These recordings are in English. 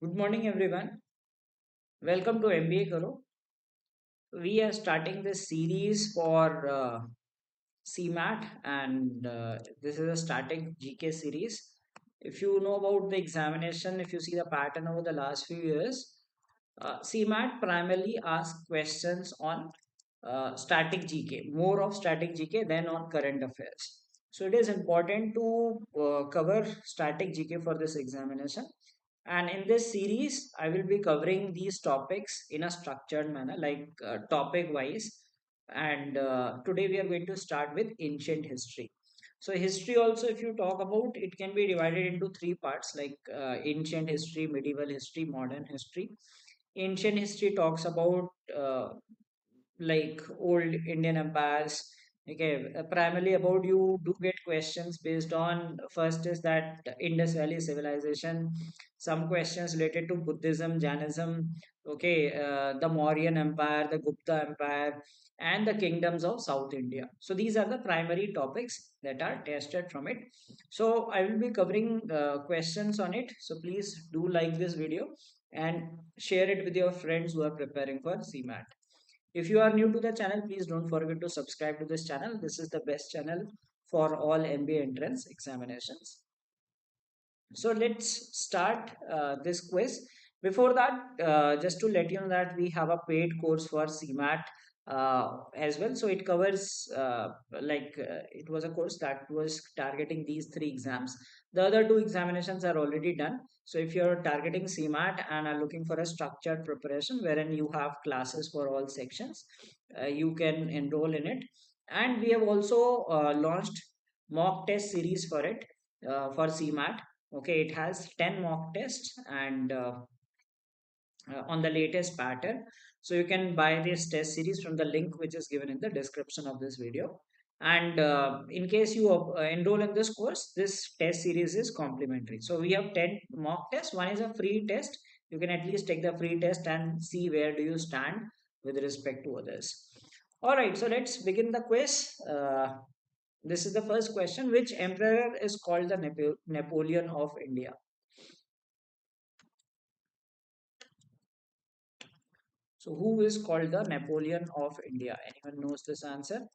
Good morning, everyone. Welcome to MBA Karo. We are starting this series for CMAT, and this is a static GK series. If you know about the examination, if you see the pattern over the last few years, CMAT primarily asks questions on static GK, more of static GK than on current affairs. So it is important to cover static GK for this examination. And in this series, I will be covering these topics in a structured manner, like topic wise. And today we are going to start with ancient history. So history also, if you talk about, it can be divided into three parts, like ancient history, medieval history, modern history. Ancient history talks about like old Indian empires. Okay, primarily about you do get questions based on first is that Indus Valley civilization, some questions related to Buddhism, Jainism, okay, the Mauryan Empire, the Gupta Empire, and the kingdoms of South India. So these are the primary topics that are tested from it. So I will be covering questions on it. So please do like this video and share it with your friends who are preparing for CMAT. If you are new to the channel, please don't forget to subscribe to this channel. This is the best channel for all MBA entrance examinations. So let's start this quiz. Before that, just to let you know that we have a paid course for CMAT as well. So it covers it was a course that was targeting these three exams. The other two examinations are already done. So if you're targeting CMAT and are looking for a structured preparation wherein you have classes for all sections, you can enroll in it. And we have also launched mock test series for it for CMAT. Okay, it has 10 mock tests and on the latest pattern. So you can buy this test series from the link which is given in the description of this video. And in case you enroll in this course, this test series is complimentary. So we have 10 mock tests. One is a free test. You can at least take the free test and see where do you stand with respect to others. All right, so let's begin the quiz. This is the first question. Which emperor is called the Napoleon of India? So, who is called the Napoleon of India? Anyone knows this answer?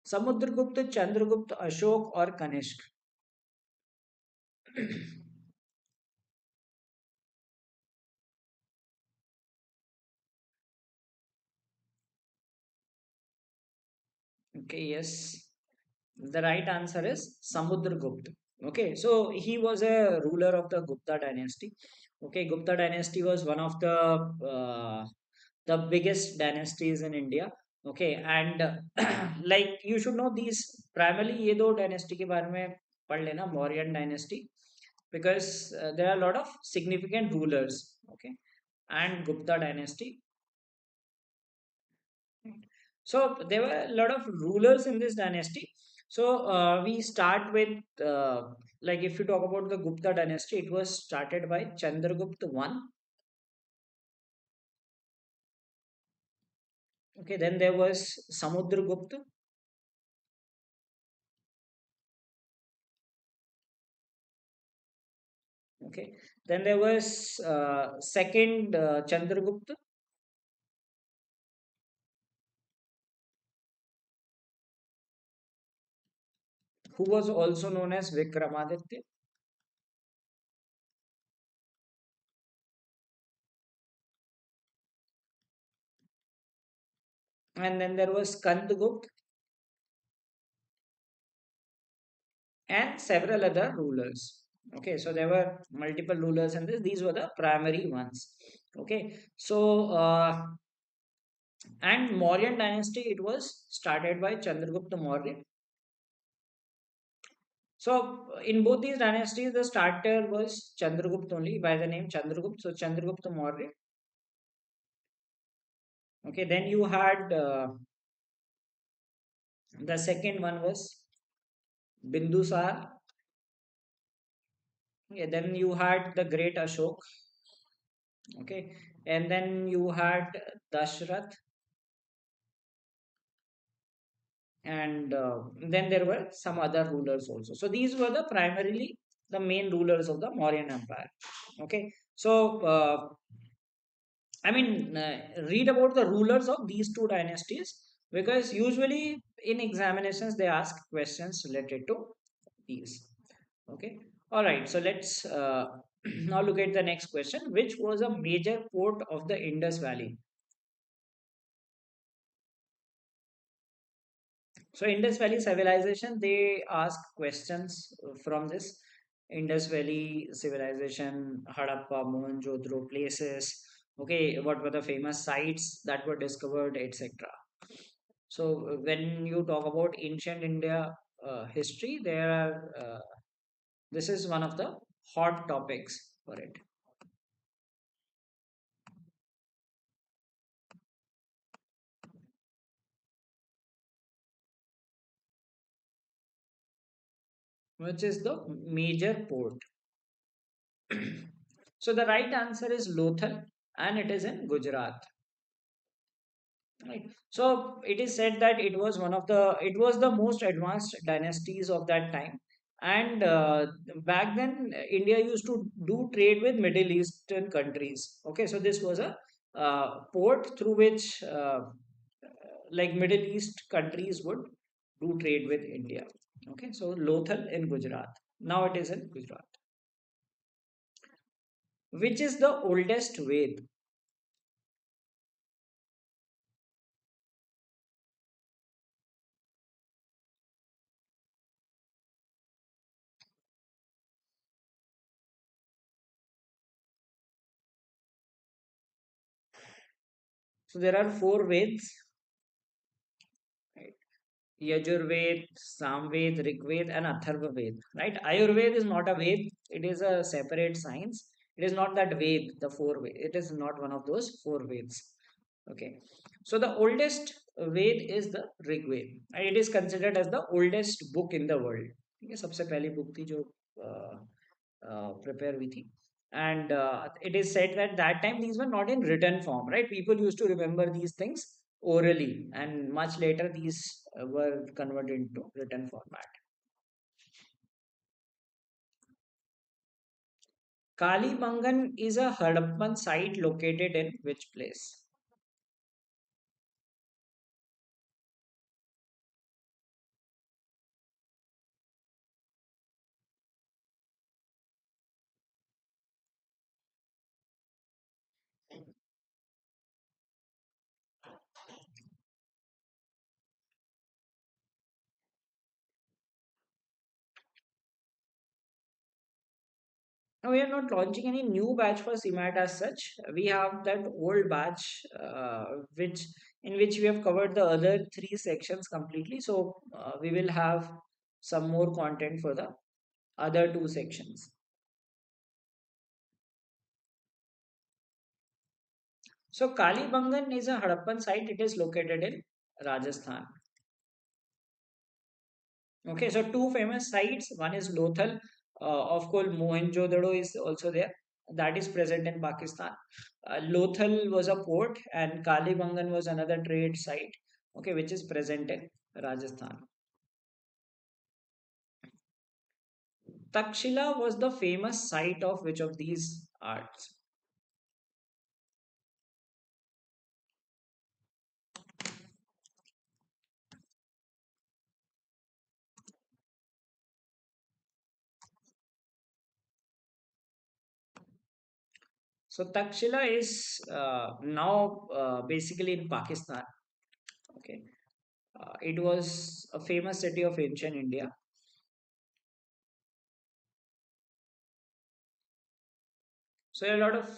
Samudragupta, Chandragupta, Ashok, or Kanishk? Okay, yes. The right answer is Samudragupta. Okay, so he was a ruler of the Gupta dynasty. Okay, Gupta dynasty was one of the biggest dynasties in India. Okay, and like you should know these primarily ये दो dynasty के बारे में पढ़ लेना Mauryan dynasty because there are a lot of significant rulers. Okay, and Gupta dynasty. So there were a lot of rulers in this dynasty. So we start with like if you talk about the Gupta dynasty, it was started by Chandragupta one. Okay, then there was Samudragupta. Okay, then there was second Chandragupta, who was also known as Vikramaditya. And then there was Kandagupta and several other rulers. Okay, so there were multiple rulers and these were the primary ones. Okay, so and Mauryan dynasty, it was started by Chandragupta Maurya. So in both these dynasties, the starter was Chandragupta only by the name Chandragupta. So Chandragupta Maurya. Okay, then you had the second one was Bindusar. Okay, then you had the Great Ashok. Okay, and then you had Dashrath, and then there were some other rulers also. So these were the primarily the main rulers of the Mauryan Empire. Okay, so I mean, read about the rulers of these two dynasties, because usually in examinations they ask questions related to these. Okay, all right. So let's now look at the next question. Which was a major port of the Indus Valley? So Indus Valley civilization, they ask questions from this Indus Valley civilization, Harappa, Mohenjo-daro places. Okay, what were the famous sites that were discovered, etc. So when you talk about ancient India history, there are this is one of the hot topics for it, which is the major port. So the right answer is Lothal, and it is in Gujarat. Right. So it is said that it was the most advanced dynasties of that time, and back then India used to do trade with Middle Eastern countries. Okay, so this was a port through which like Middle East countries would do trade with India. Okay, so Lothal in Gujarat. Now it is in Gujarat. Which is the oldest Ved? So there are four Veds. Right? Yajurved, Samved, Rigved, and Atharvaved. Right? Ayurved is not a Ved; it is a separate science. It is not that Ved, the four Ved. It is not one of those four Veds. Okay. So the oldest Ved is the Rigved, and it is considered as the oldest book in the world. ठीक है सबसे पहली book थी जो prepare हुई थी, and it is said that that time these were not in written form, right? People used to remember these things orally, and much later these were converted into written format. Kalibangan is a Harappan site located in which place? Now, we are not launching any new batch for CMAT as such. We have that old batch, which in which we have covered the other three sections completely. So we will have some more content for the other two sections. So Kalibangan is a Harappan site. It is located in Rajasthan. Okay, so two famous sites. One is Lothal. Of course, Mohenjo-daro is also there. That is present in Pakistan. Lothal was a port, and Kalibangan was another trade site. Okay, which is present in Rajasthan. Takshila was the famous site of which of these arts? So Takshila is now basically in Pakistan. Okay, it was a famous city of ancient India. So a lot of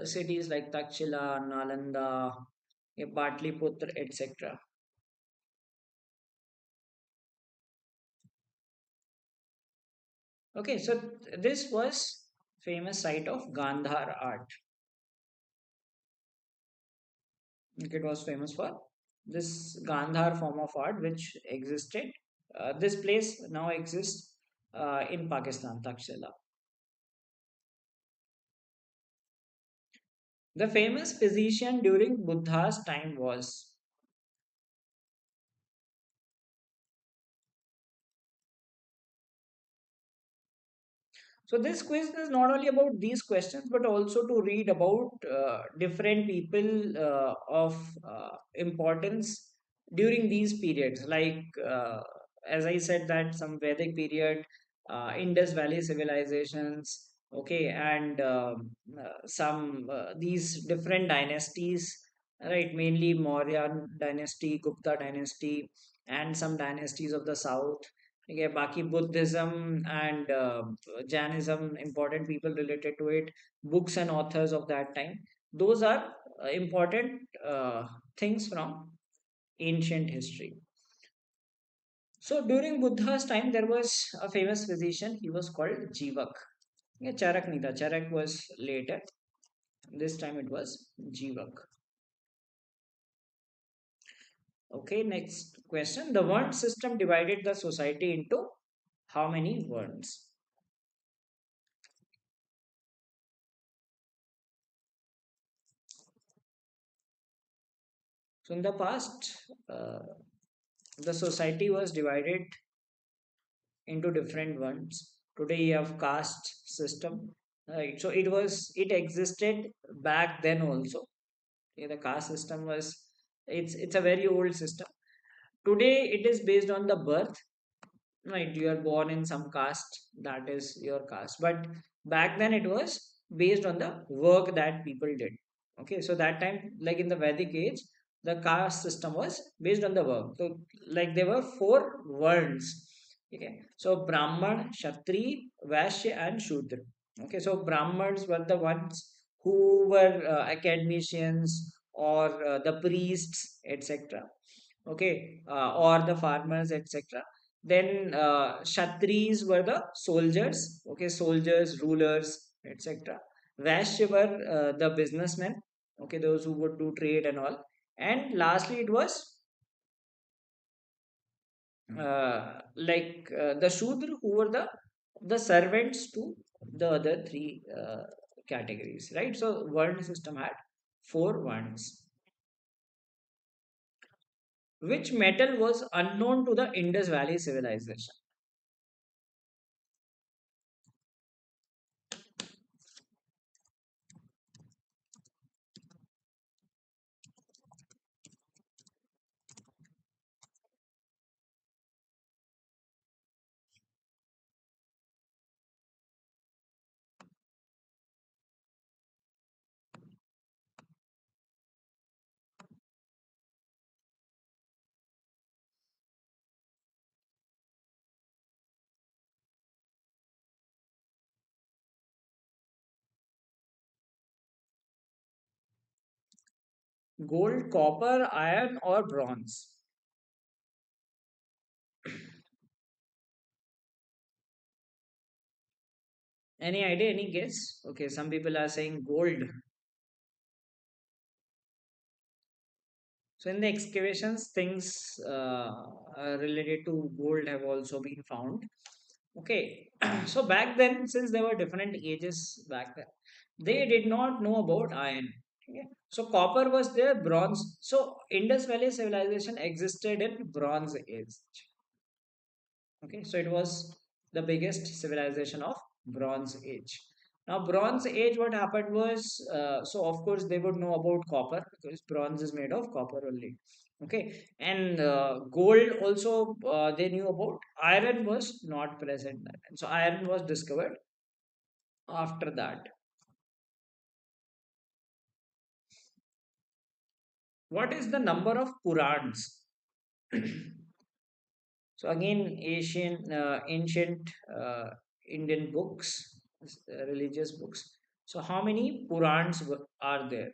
cities like Takshila, Nalanda, Patliputra, etc. Okay, so this was famous site of Gandhar art. Okay, it was famous for this Gandhar form of art which existed. This place now exists in Pakistan, Takshila. The famous physician during Buddha's time was. So this quiz is not only about these questions, but also to read about different people of importance during these periods. Like as I said, that some Vedic period, Indus Valley civilizations, okay, and some these different dynasties, right? Mainly Mauryan dynasty, Gupta dynasty, and some dynasties of the south. Okay, Baki Buddhism and Jainism, important people related to it, books and authors of that time. Those are important things from ancient history. So during Buddha's time, there was a famous physician. He was called Jivak. Yeah, Charak Nida. Charak was later. This time it was Jivak. Okay, next question. The Vern system divided the society into how many Verns? So in the past, the society was divided into different ones. Today you have caste system, right? So it existed back then also. Okay, the caste system was, it's a very old system. Today it is based on the birth, right? You are born in some caste, that is your caste. But back then it was based on the work that people did. Okay, so that time, like in the Vedic age, the caste system was based on the work. So like there were four worlds. Okay, so Brahman, Kshatri, Vaishya and Shudra. Okay, so Brahmans were the ones who were academicians, or the priests, etc. Okay, or the farmers, etc. Then Kshatris were the soldiers, okay, soldiers, rulers, etc. Vaishya were the businessmen, okay, those who would do trade and all. And lastly, it was the Shudra, who were the servants to the other three categories, right? So Varna system had four Varnas. Which metal was unknown to the Indus Valley civilization? Gold, copper, iron, or bronze? Any idea? Any guess? Okay, some people are saying gold. So in the excavations, things related to gold have also been found. Okay, so back then, since there were different ages back then, they did not know about iron. Okay. So copper was there, bronze. So Indus Valley civilization existed in Bronze Age. Okay, so it was the biggest civilization of Bronze Age. Now, Bronze Age, what happened was, so of course they would know about copper, because bronze is made of copper only. Okay, and gold also they knew about. Iron was not present then, and so iron was discovered after that. What is the number of Purans? So again, ancient Indian books, religious books. So how many Purans are there?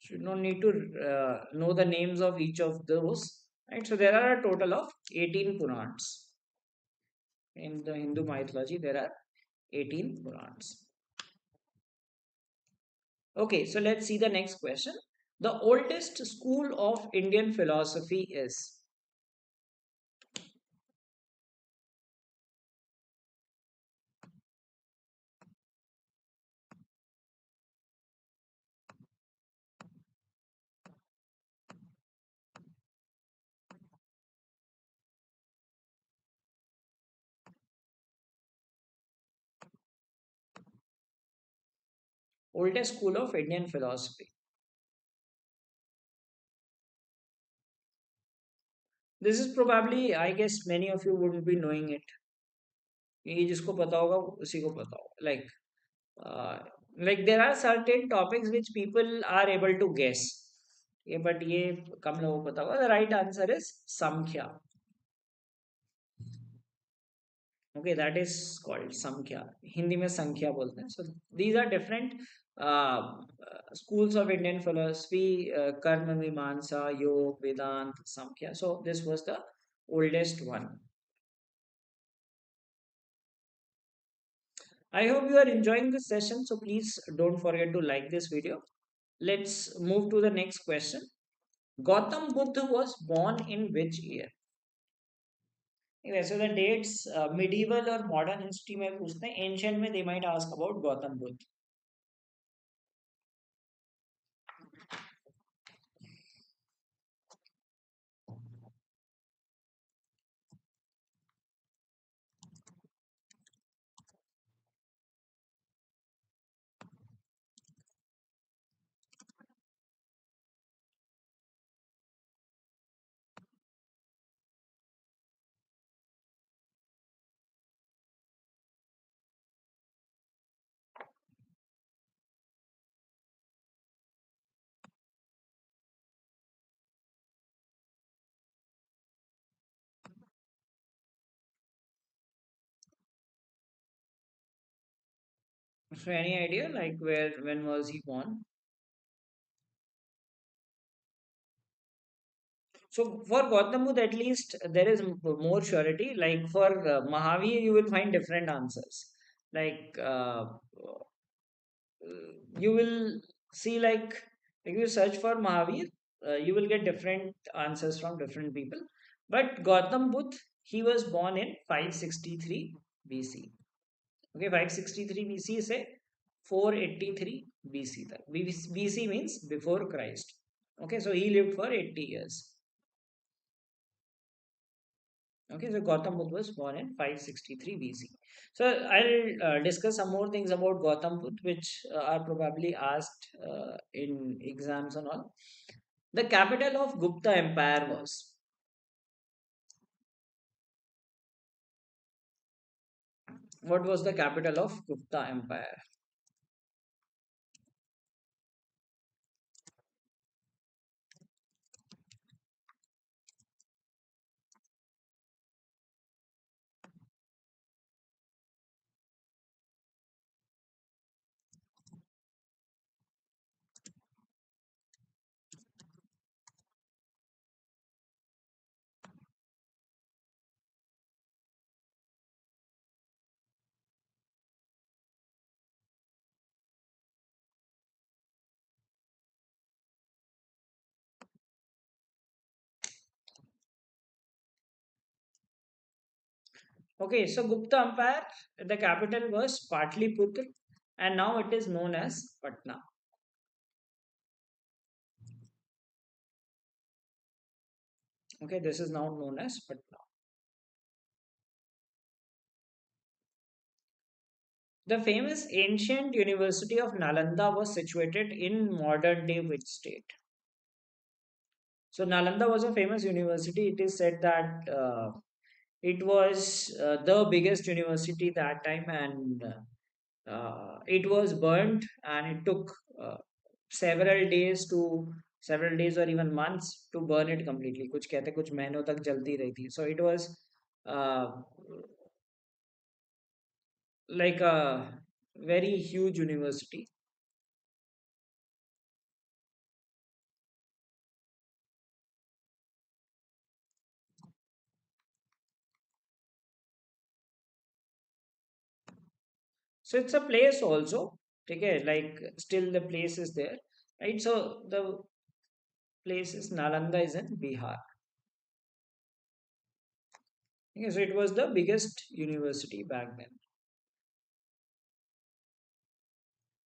So you don't need to know the names of each of those. Right. So there are a total of 18 Purans. In the Hindu mythology, there are 18 Purans. Okay, so let's see the next question. The oldest school of Indian philosophy is. Oldest school of Indian philosophy. This is probably, I guess, many of you wouldn't be knowing it. ये जिसको पता होगा उसी को पता होगा. Like there are certain topics which people are able to guess. ये but ये कम लोगों को पता होगा. The right answer is Samkhya. Okay, that is called Samkhya. Hindi में संख्या बोलते हैं. So these are different schools of Indian philosophy: Karma, Mimamsa, Yoga, Vedanta, Samkhya. So this was the oldest one. I hope you are enjoying this session. So please don't forget to like this video. Let's move to the next question. Gautam Buddha was born in which year? Okay, so the dates medieval or modern history में पूछते हैं. Ancient में they might ask about Gautam Buddha. So any idea like when was he born? So for Gautam Buddha, at least there is more surety. Like for Mahavir, you will find different answers. Like you will see like if you search for Mahavir, you will get different answers from different people. But Gautam Buddha, he was born in 563 BC. Okay, 563 BC से 483 BC तक. BC means before Christ. Okay, so he lived for 80 years. Okay, so Gautam Buddha was born in 563 BC. So I'll discuss some more things about Gautam Buddha, which are probably asked in exams and all. The capital of Gupta Empire was. What was the capital of Gupta Empire? Okay, so Gupta Empire, the capital was Patliputra, and now it is known as Patna. Okay, this is now known as Patna. The famous ancient university of Nalanda was situated in modern day which state? So Nalanda was a famous university. It is said that it was the biggest university that time, and it was burnt, and it took uh, several days to several days or even months to burn it completely. कुछ कहते कुछ महीनों तक जलती रही थी. So it was uh, like a very huge university. So it's a place also. Okay, like still the place is there, right? So the place is Nalanda is in Bihar. Okay, so it was the biggest university back then.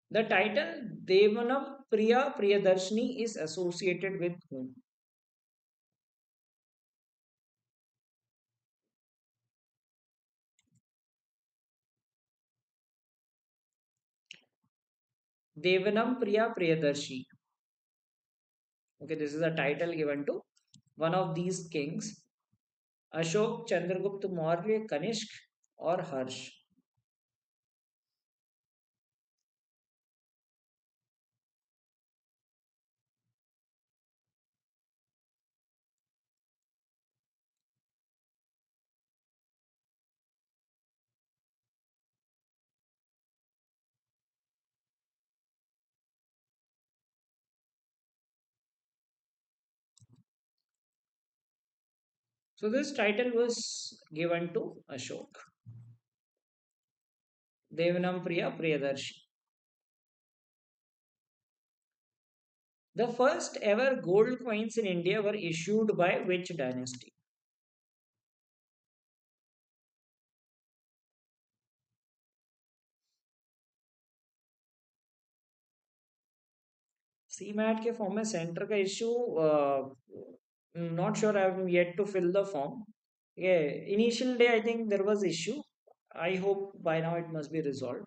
The title Devanam Priya Priyadarshini is associated with whom? Devanam Priya Priyadarshi. Okay, this is a title given to one of these kings, Ashok, Chandragupta Maurya, Kanishk, or Harsh. So this title was given to Ashok. Devanam Priya Priyadarshi. The first ever gold coins in India were issued by which dynasty? CMAT के form में centre का issue not sure I have yet to fill the form ये initial day I think there was issue I hope by now it must be resolve.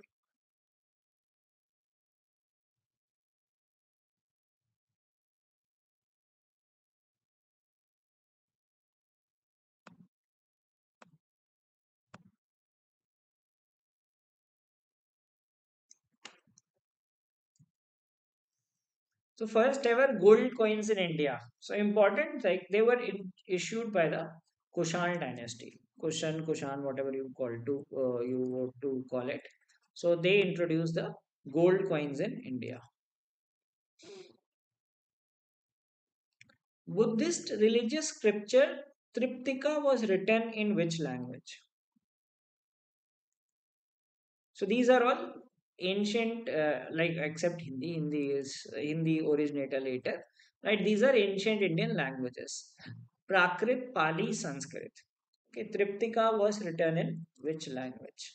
So first ever gold coins in India. So important, like they were issued by the Kushan dynasty. Kushan, whatever you call to you want to call it. So they introduced the gold coins in India. Buddhist religious scripture Triptika was written in which language? So these are all ancient, like except Hindi. Hindi originated later, right? These are ancient Indian languages. Prakrit, Pali, Sanskrit. Okay, Triptika was written in which language?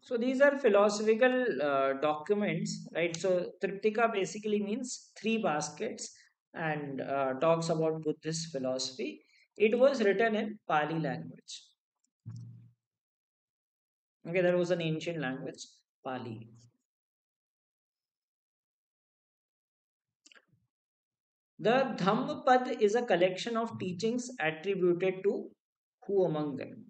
So these are philosophical documents, right? So Triptika basically means three baskets and talks about Buddhist philosophy. It was written in Pali language. Okay, that was an ancient language, Pali. The Dhammapad is a collection of teachings attributed to who among them?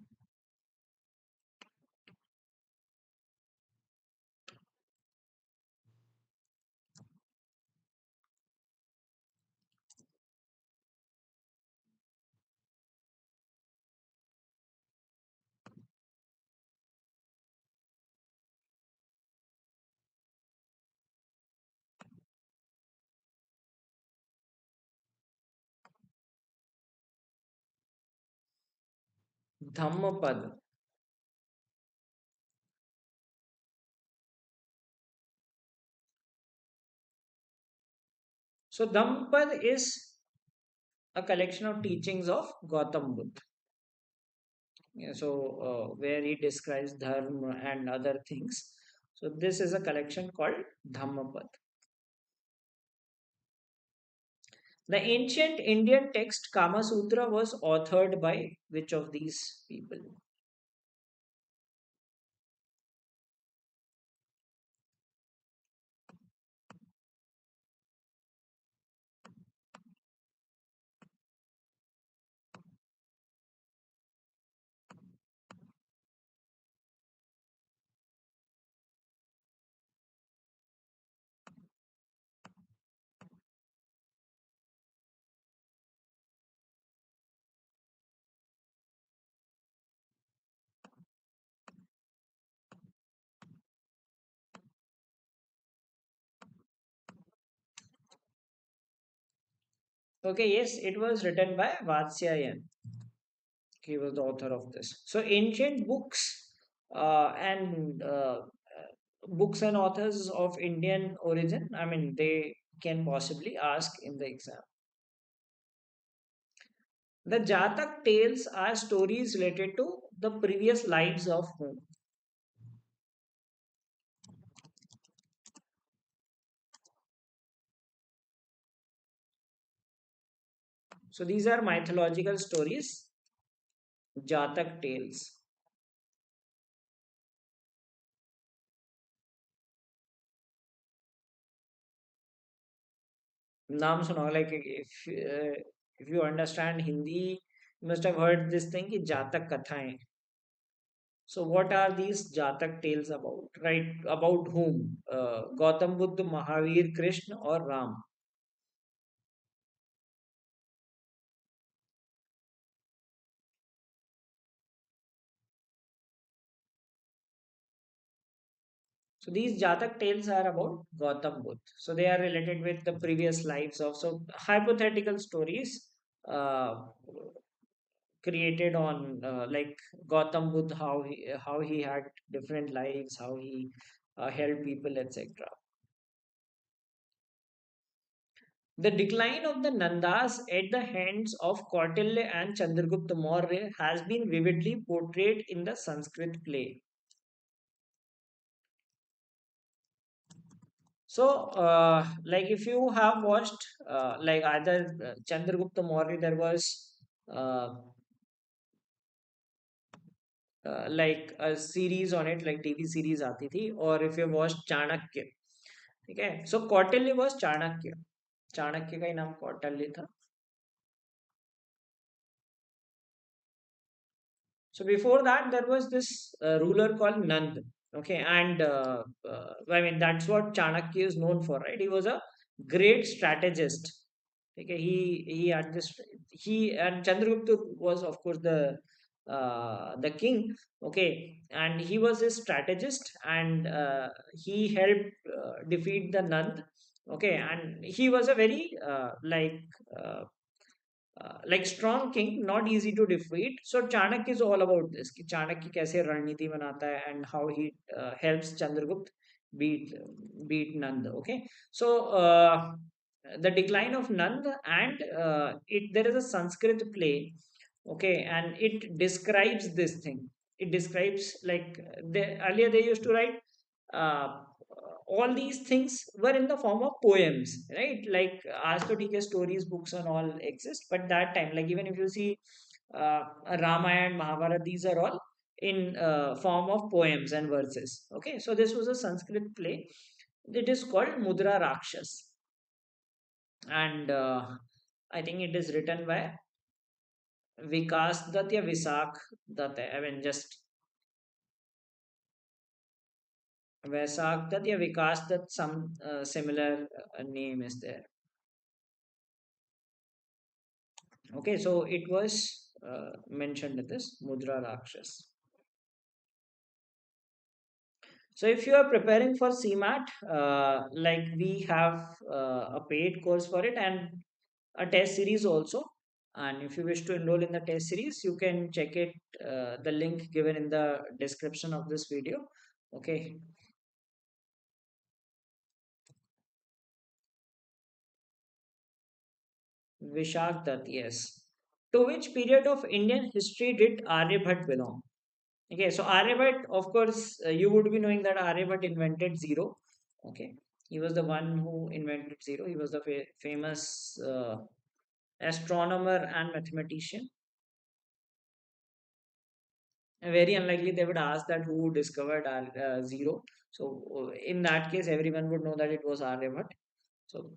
Dhammapad. So Dhammapad is a collection of teachings of Gautam Buddha. Yeah, so where he describes dharma and other things. So this is a collection called Dhammapad. The ancient Indian text Kama Sutra was authored by which of these people? Okay, yes, it was written by Vatsyayan. He was the author of this. So ancient books and books and authors of Indian origin, I mean, they can possibly ask in the exam. The Jatak tales are stories related to the previous lives of whom. So these are mythological stories, Jatak tales. नाम सुना होगा, like if you understand Hindi, you must have heard this thing कि जातक कथाएं. So what are these Jatak tales about? Right? About whom? Gautam Buddha, Mahavir, Krishna, or Ram? So these Jatak tales are about Gautam Buddha. So they are related with the previous lives of so hypothetical stories uh, created on like Gautam Buddha, how he had different lives, how he helped people, etc. The decline of the Nandas at the hands of Kautilya and Chandragupta Maurya has been vividly portrayed in the Sanskrit play. So, like if you have watched, like either Chandragupta Maurya, there was uh, like a series on it, like TV series आती थी, or if you watched Chanakya, ठीक है? So Kautilya was Chanakya, Chanakya का ही नाम कौटिल्य था. So before that, there was this ruler called Nand. Okay, and I mean that's what Chanakya is known for, right? He was a great strategist. Okay, he had this. He and Chandragupta was, of course, the king. Okay, and he was a strategist, and he helped defeat the Nand. Okay, and he was a very like strong king, not easy to defeat. So Chanakya is all about this. कि चाणक्य कैसे रणनीति बनाता है and how he helps Chandragupta beat beat Nand. Okay, so the decline of Nand and it there is a Sanskrit play. Okay, and it describes this thing. It describes like earlier they used to write uh, all these things were in the form of poems, right? Like aaj to theek hai, stories, books and all exist, but that time, like even if you see uh, Ramayana, Mahabharata, these are all in form of poems and verses. Okay, so this was a Sanskrit play. It is called Mudra Rakshas, and I think it is written by Vikas Dutt या Visak Dutt I mean just Vaisak Dutt या Vikas Dutt, some similar name is there. Okay, so it was mentioned in this Mudra Rakshas. So if you are preparing for CMAT, like we have a paid course for it and a test series also. And if you wish to enroll in the test series, you can check it, the link given in the description of this video. Okay, Vishak Dutt, yes. To which period of Indian history did Aryabhat belong? Okay, so Aryabhat, of course, you would be knowing that Aryabhat invented zero. Okay, he was the one who invented zero. He was the famous astronomer and mathematician. And very unlikely they would ask that who discovered zero. So in that case, everyone would know that it was Aryabhat. So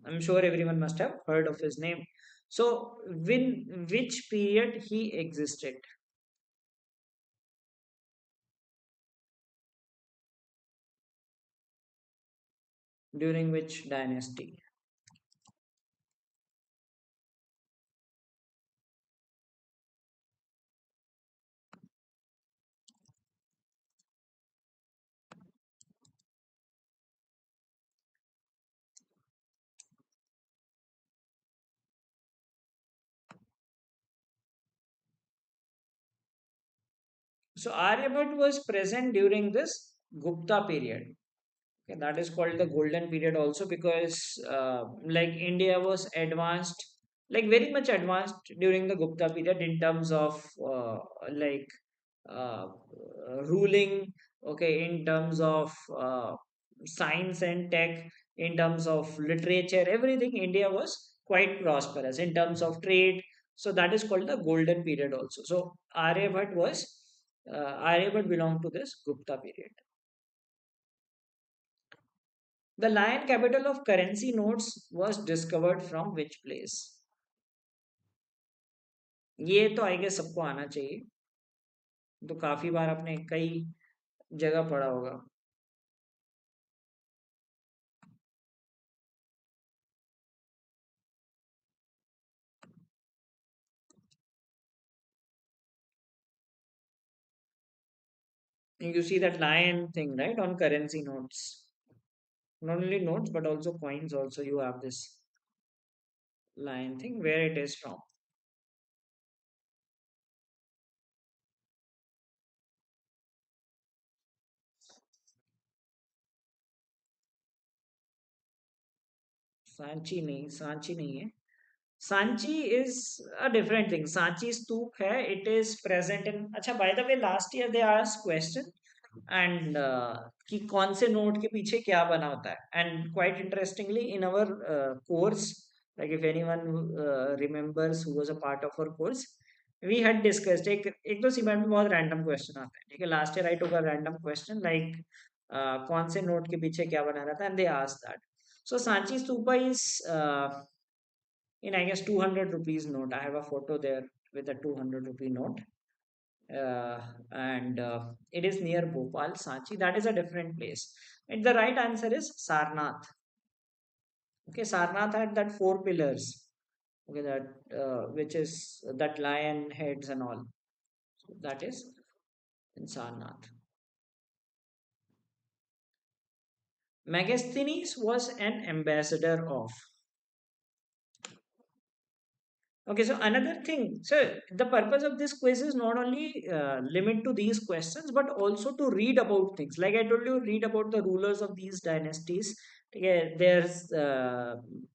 I'm sure everyone must have heard of his name. So, when which period he existed? During which dynasty? So Aryabhatta was present during this Gupta period. Okay, that is called the golden period also because like India was advanced, like very much advanced during the Gupta period in terms of like ruling, okay, in terms of science and tech, in terms of literature, everything. India was quite prosperous in terms of trade. So that is called the golden period also. So Aryabhatta belonged to this Gupta period. The lion capital of currency notes was discovered from which place? ये तो I guess सबको आना चाहिए, तो काफी बार आपने कई जगह पढ़ा होगा. You see that lion thing, right, on currency notes. Not only notes but also coins. Also, you have this lion thing. Where it is from? Sanchi नहीं है. Sanchi is a different thing. Sanchi स्तूप है. It is present in. अच्छा, by the way, last year they asked question and कि कौन से note के पीछे क्या बना होता है. And quite interestingly, in our course, like if anyone remembers who was a part of our course, we had discussed एक तो सीमेंट में बहुत random question आता है. ठीक है, last year I took a random question like कौन से नोट के पीछे क्या बना रहता है and they asked that. So Sanchi Stupa is in I guess 200 rupees note. I have a photo there with a 200 rupee note. And it is near Bhopal, Sanchi. That is a different place. And the right answer is Sarnath. Okay, Sarnath had that four pillars. Okay, that which is that lion heads and all. So that is in Sarnath. Megasthenes was an ambassador of. Okay, so another thing, so the purpose of this quiz is not only limit to these questions, but also to read about things. Like I told you, read about the rulers of these dynasties. Okay, there's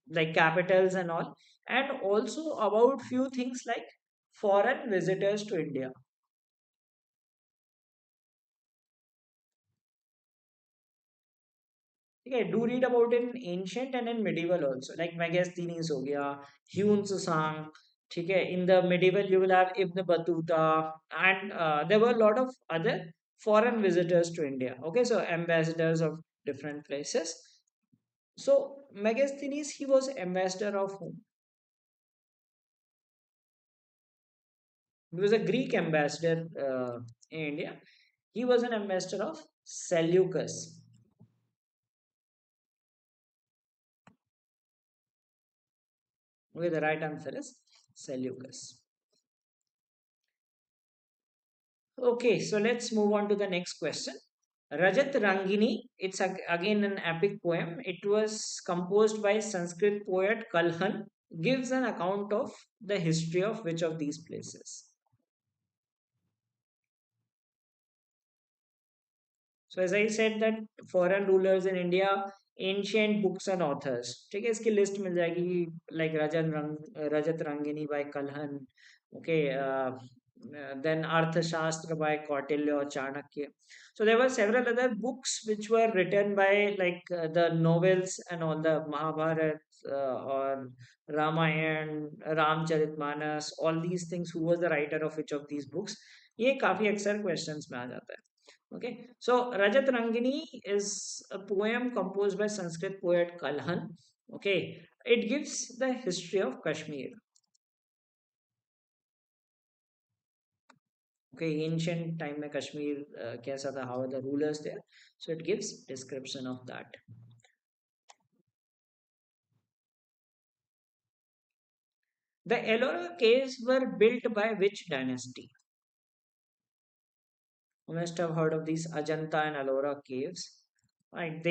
like capitals and all, and also about few things like foreign visitors to India. Okay, do read about in ancient and in medieval also, like Megasthenes हो गया, Hyun Susang. ठीक है, in the medieval you will have Ibn Battuta, and there were a lot of other foreign visitors to India. Okay, so ambassadors of different places. So Megasthenes, he was ambassador of whom? He was a Greek ambassador in India. He was an ambassador of Seleucus. Okay, the right answer is Seleucus. Okay, so let's move on to the next question. Rajat Rangini, it's again an epic poem. It was composed by Sanskrit poet Kalhan, gives an account of the history of which of these places. So as I said that foreign rulers in India, ancient books and authors. ठीक है, इसकी list मिल जाएगी like Rajat Rangini by Kalhan. Okay, then Arthashastra by Kautilya or Chanakya. So there were several other books which were written by like the novels and all the Mahabharat or Ramayana, Ramcharitmanas, all these things. Who was the writer of which of these books? ये काफी अक्सर questions में आ जाता है. Okay, so Rajat Rangini is a poem composed by Sanskrit poet Kalhan. Okay, it gives the history of Kashmir. Okay, ancient time में Kashmir कैसा था, how are the rulers there? So it gives description of that. The Ellora caves were built by which dynasty? You must have heard of these Ajanta and Ellora caves. Right,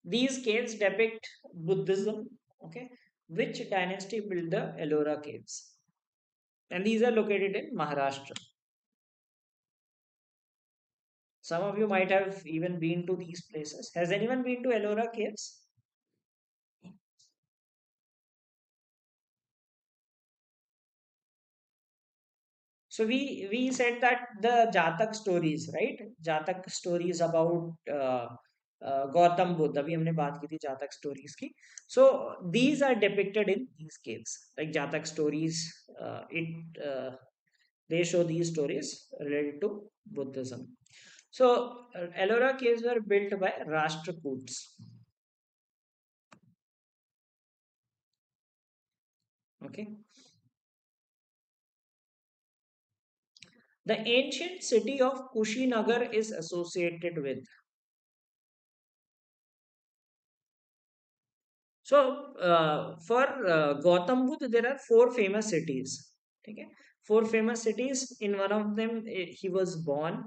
these caves depict Buddhism. Okay, which dynasty built the Ellora caves? And these are located in Maharashtra. Some of you might have even been to these places. Has anyone been to Ellora Caves? So we said that the Jatak stories, right? Jatak stories about Gautam Buddha. अभी हमने बात की थी Jatak stories की. So these are depicted in these caves, like Jatak stories. It they show these stories related to Buddhism. So Ellora caves were built by Rashtrakuts. Okay, the ancient city of Kushinagar is associated with. So, for Gautam Buddha, there are four famous cities. Okay, four famous cities. In one of them, he was born.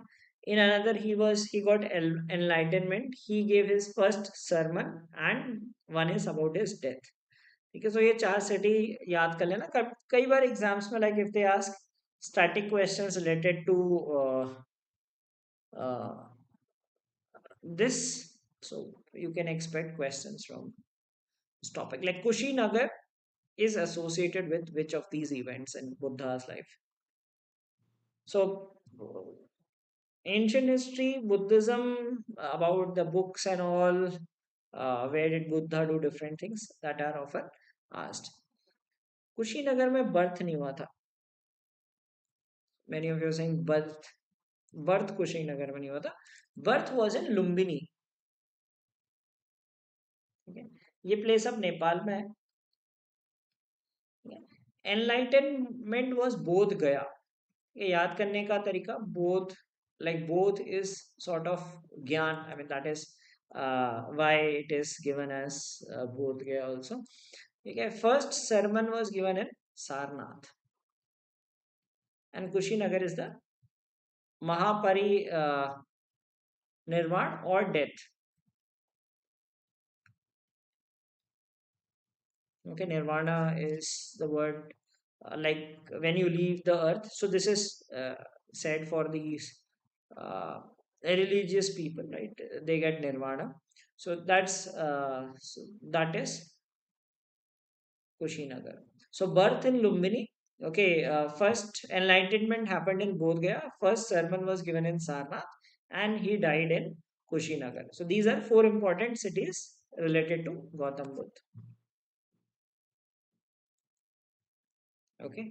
In another, he got enlightenment. He gave his first sermon, and one is about his death. ठीक है, so ये चार city याद कर लेना. कई बार exams में like if they ask static questions related to uh, this, so you can expect questions from this topic. Like Kushinagar is associated with which of these events in Buddha's life? So, ancient history, Buddhism, about the books and all, where did Buddha do different things that are often asked. Kushinagar में birth नहीं हुआ था. Many of you are saying birth Kushinagar में नहीं हुआ था. Birth was in Lumbini. ठीक है, ये प्लेस अब नेपाल में है. एनलाइटनमेंट वॉज बोध गया. ये याद करने का तरीका बोध, लाइक बोध इज सॉर्ट ऑफ ज्ञान. I mean that is why it is given as Bodh Gaya also. ठीक है, first sermon was given in Sarnath, and Kushinagar is the Mahapari Nirvan or death. Okay, Nirvana is the word like when you leave the earth. So this is said for these uh, religious people, right? They get Nirvana. So that is Kushinagar. So birth in Lumbini. Okay, first enlightenment happened in Bodh Gaya. First sermon was given in Sarnath, and he died in Kushinagar. So these are four important cities related to Gautam Buddha. Okay.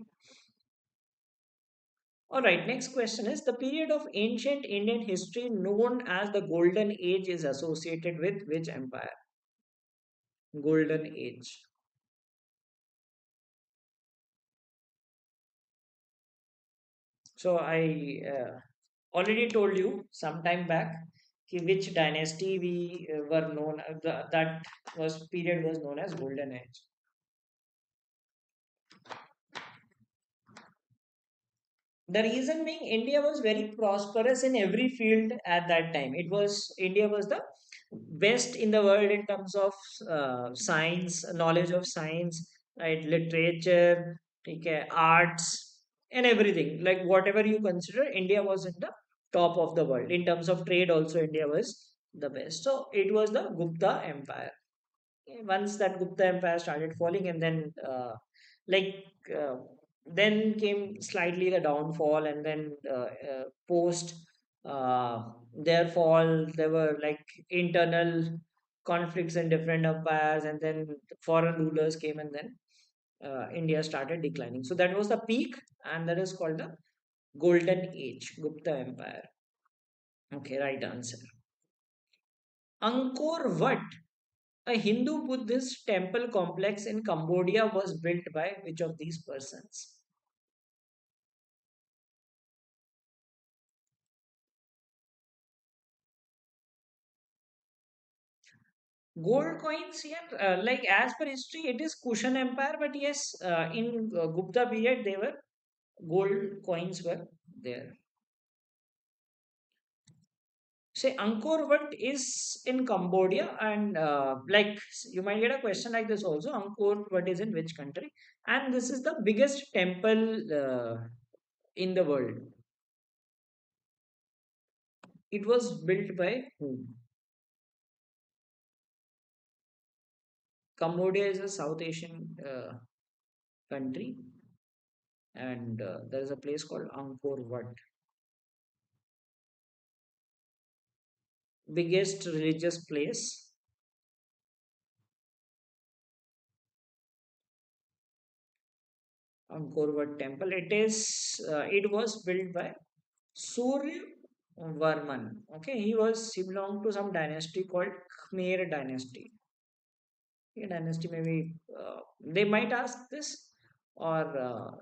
All right, next question is the period of ancient Indian history known as the Golden Age is associated with which empire? Golden Age. So I already told you some time back which dynasty we were known that was period was known as Golden Age. The reason being India was very prosperous in every field at that time. India was the best in the world in terms of science, knowledge of science, right? Literature, okay, arts, and everything. Like whatever you consider, India was in the top of the world. In terms of trade, also India was the best. So it was the Gupta Empire. Once that Gupta Empire started falling, and then like uh, then came slightly the downfall, and then post their fall, there were like internal conflicts in different empires, and then foreign rulers came, and then India started declining. So that was the peak, and that is called the Golden Age, Gupta Empire. Okay, right answer. Angkor Wat, a Hindu Buddhist temple complex in Cambodia, was built by which of these persons? Gold coins here, like as per history, it is Kushan Empire, but yes, in Gupta period, they were gold coins were there. Say Angkor Wat is in Cambodia, and like you might get a question like this also. Angkor Wat is in which country? And this is the biggest temple in the world. It was built by whom? Cambodia is a South Asian country, and there is a place called Angkor Wat. Biggest religious place, Angkor Wat temple. It was built by Surya Varman. Okay, he belonged to some dynasty called Khmer dynasty. Yeah, dynasty maybe they might ask this, or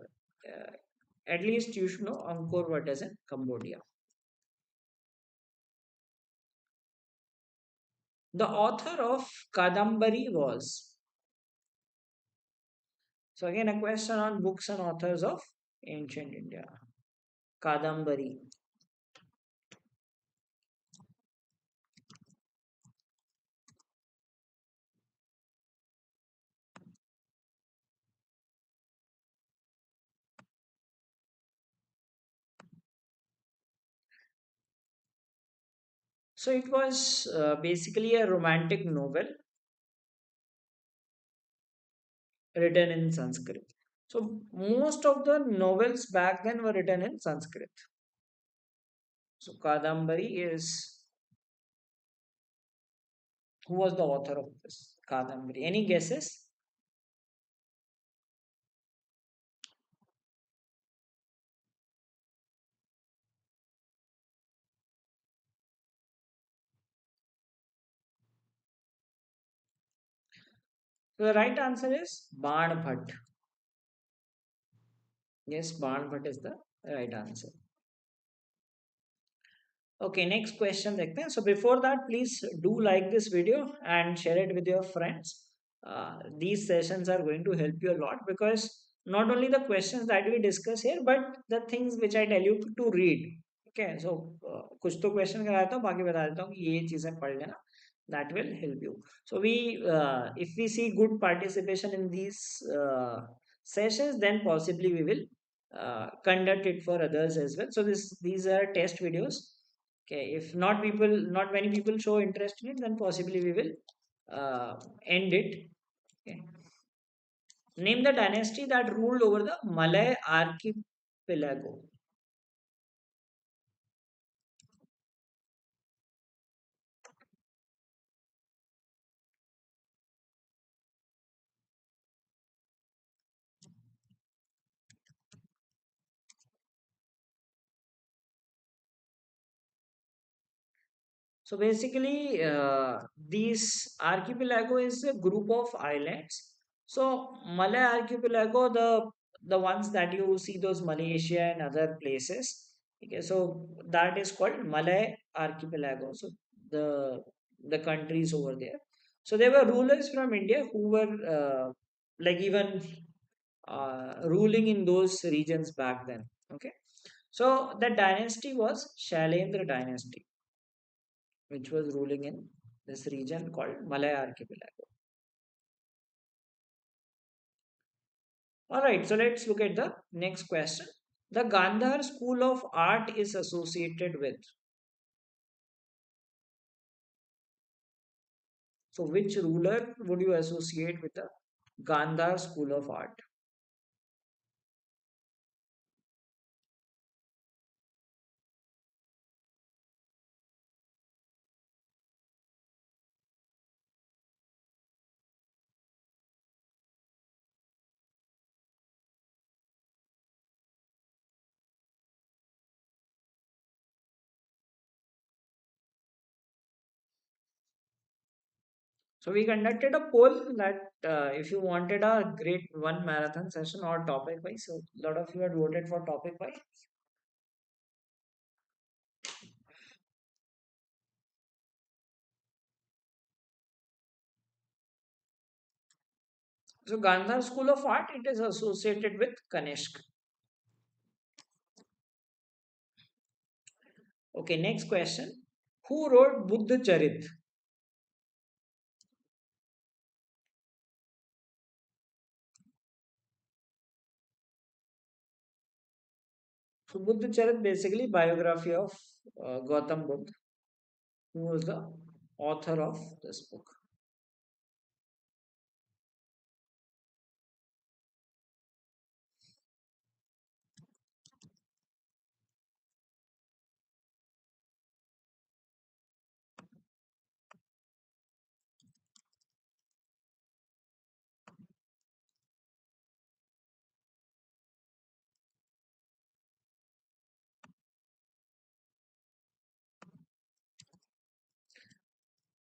at least you should know Angkor Wat is in Cambodia. The author of Kadambari was, so again a question on books and authors of ancient India. Kadambari. So it was basically a romantic novel written in Sanskrit. So most of the novels back then were written in Sanskrit. So Kadambari is, who was the author of this Kadambari? Any guesses? So the right answer is Ban Bhatt. Yes, Ban Bhatt is the right answer. Okay, next question देखते हैं. So before that, please do like this video and share it with your friends. These sessions are going to help you a lot because not only the questions that we discuss here, but the things which I tell you to read. Okay, so कुछ तो question कराता हूँ, बाकी बता देता हूँ कि ये चीजें पढ़ लेना. That will help you. So if we see good participation in these sessions, then possibly we will conduct it for others as well. So these are test videos. Okay, if not many people show interest in it, then possibly we will end it. Okay. Name the dynasty that ruled over the Malay archipelago. So basically, these archipelago is a group of islands. So Malay archipelago, the ones that you see those Malaysia and other places. Okay, so that is called Malay archipelago. So the the countries over there. So there were rulers from India who were like even ruling in those regions back then. Okay, so the dynasty was Shailendra dynasty, which was ruling in this region called Malay Archipelago. All right, so let's look at the next question. The Gandhar school of art is associated with. So, which ruler would you associate with the Gandhar school of art? So, we conducted a poll that if you wanted a great one marathon session or topic wise, so a lot of you had voted for topic wise. So, Gandhar school of art, it is associated with Kanishk. Okay, next question. Who wrote Buddha Charit? So Buddha Charit basically biography of Gautam Buddha. who was the author of this book.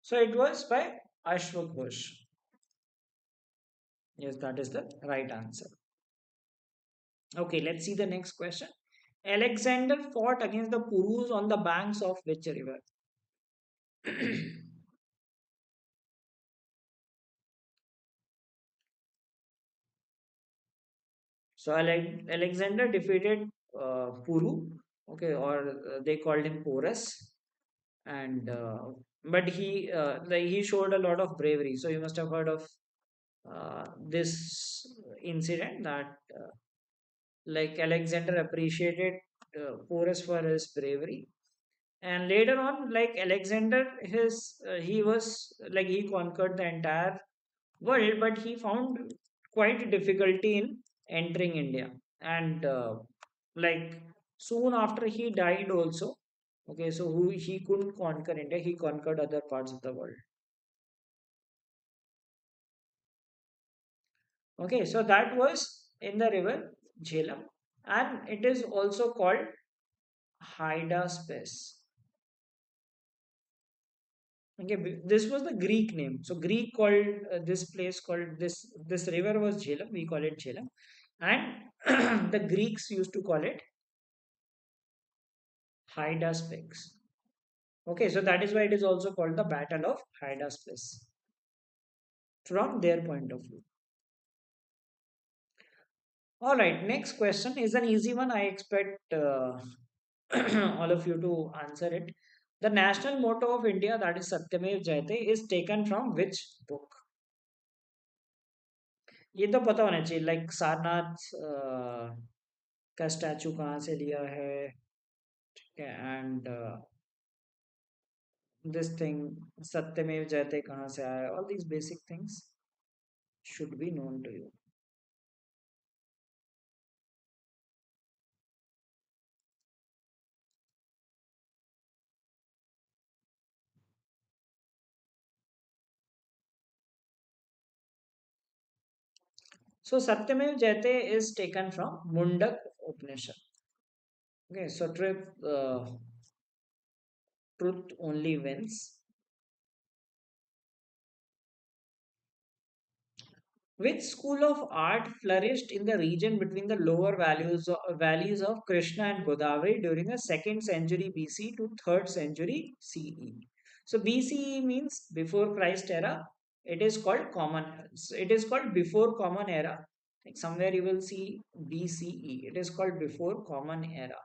So it was by Ashwaghosh. Yes, that is the right answer. Okay, let's see the next question. Alexander fought against the Purus on the banks of which river? So Alexander defeated Puru, okay, or they called him Porus, and but he showed a lot of bravery. So you must have heard of this incident that like Alexander appreciated Porus for his bravery, and later on, like Alexander, he was like he conquered the entire world, but he found quite difficulty in entering India. And like soon after he died also. Okay, so who he couldn't conquer India, he conquered other parts of the world. Okay, so that was in the river Jhelum, and it is also called Haida Space. Okay, this was the Greek name. So Greek called this place called this river was Jhelum. We call it Jhelum, and the Greeks used to call it Hydaspes. Okay, so that is why it is also called the Battle of Hydaspes from their point of view. All right, next question is an easy one. I expect all of you to answer it. The national motto of India, that is Satyamev Jayate, is taken from which book? ये तो पता होना चाहिए like Sarnath का statue कहाँ से लिया है एंड दिस थिंग सत्यमेव जयते कहाँ से आया all these basic things should be known to you. So Satyamev Jayate is taken from Mundak Upanishad. Okay, so truth only wins. Which school of art flourished in the region between the valleys of Krishna and Godavari during the 2nd century BC to 3rd century CE? So BCE means before Christ era. It is called common. It is called before common era. Like somewhere you will see BCE. It is called before common era.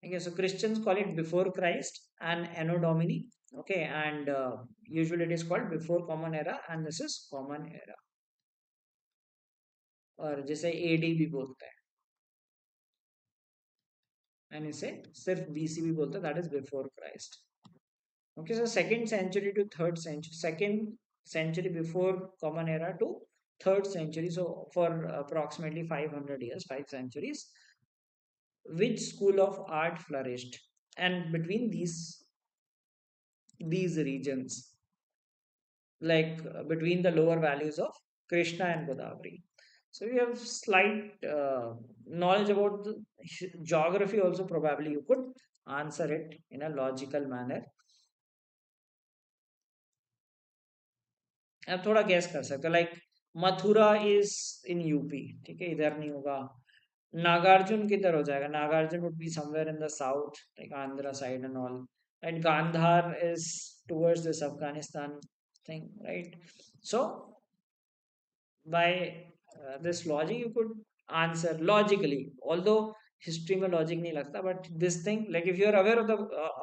Okay, so Christians call it before Christ and Anno Domini. Okay, and usually it is called before common era, and this is common era. और जैसे AD भी बोलते हैं and इसे सिर्फ BC भी बोलते हैं that is before Christ okay so second century to third century second century before common era to third century, so for approximately 500 years, 5 centuries, which school of art flourished and between these regions, like between the lower values of Krishna and Godavari. So you have slight knowledge about the geography also. Probably you could answer it in a logical manner. अब थोड़ा gas कर सकते हो like Mathura is in UP, ठीक है, इधर नहीं होगा. नागार्जुन किधर हो जाएगा? Nagarjuna would be somewhere in the south like Andhra side and all. And Gandhara is towards this Afghanistan thing, right? So by this logic you could answer logically, although history में logic नहीं लगता, but this thing, like if you are aware of the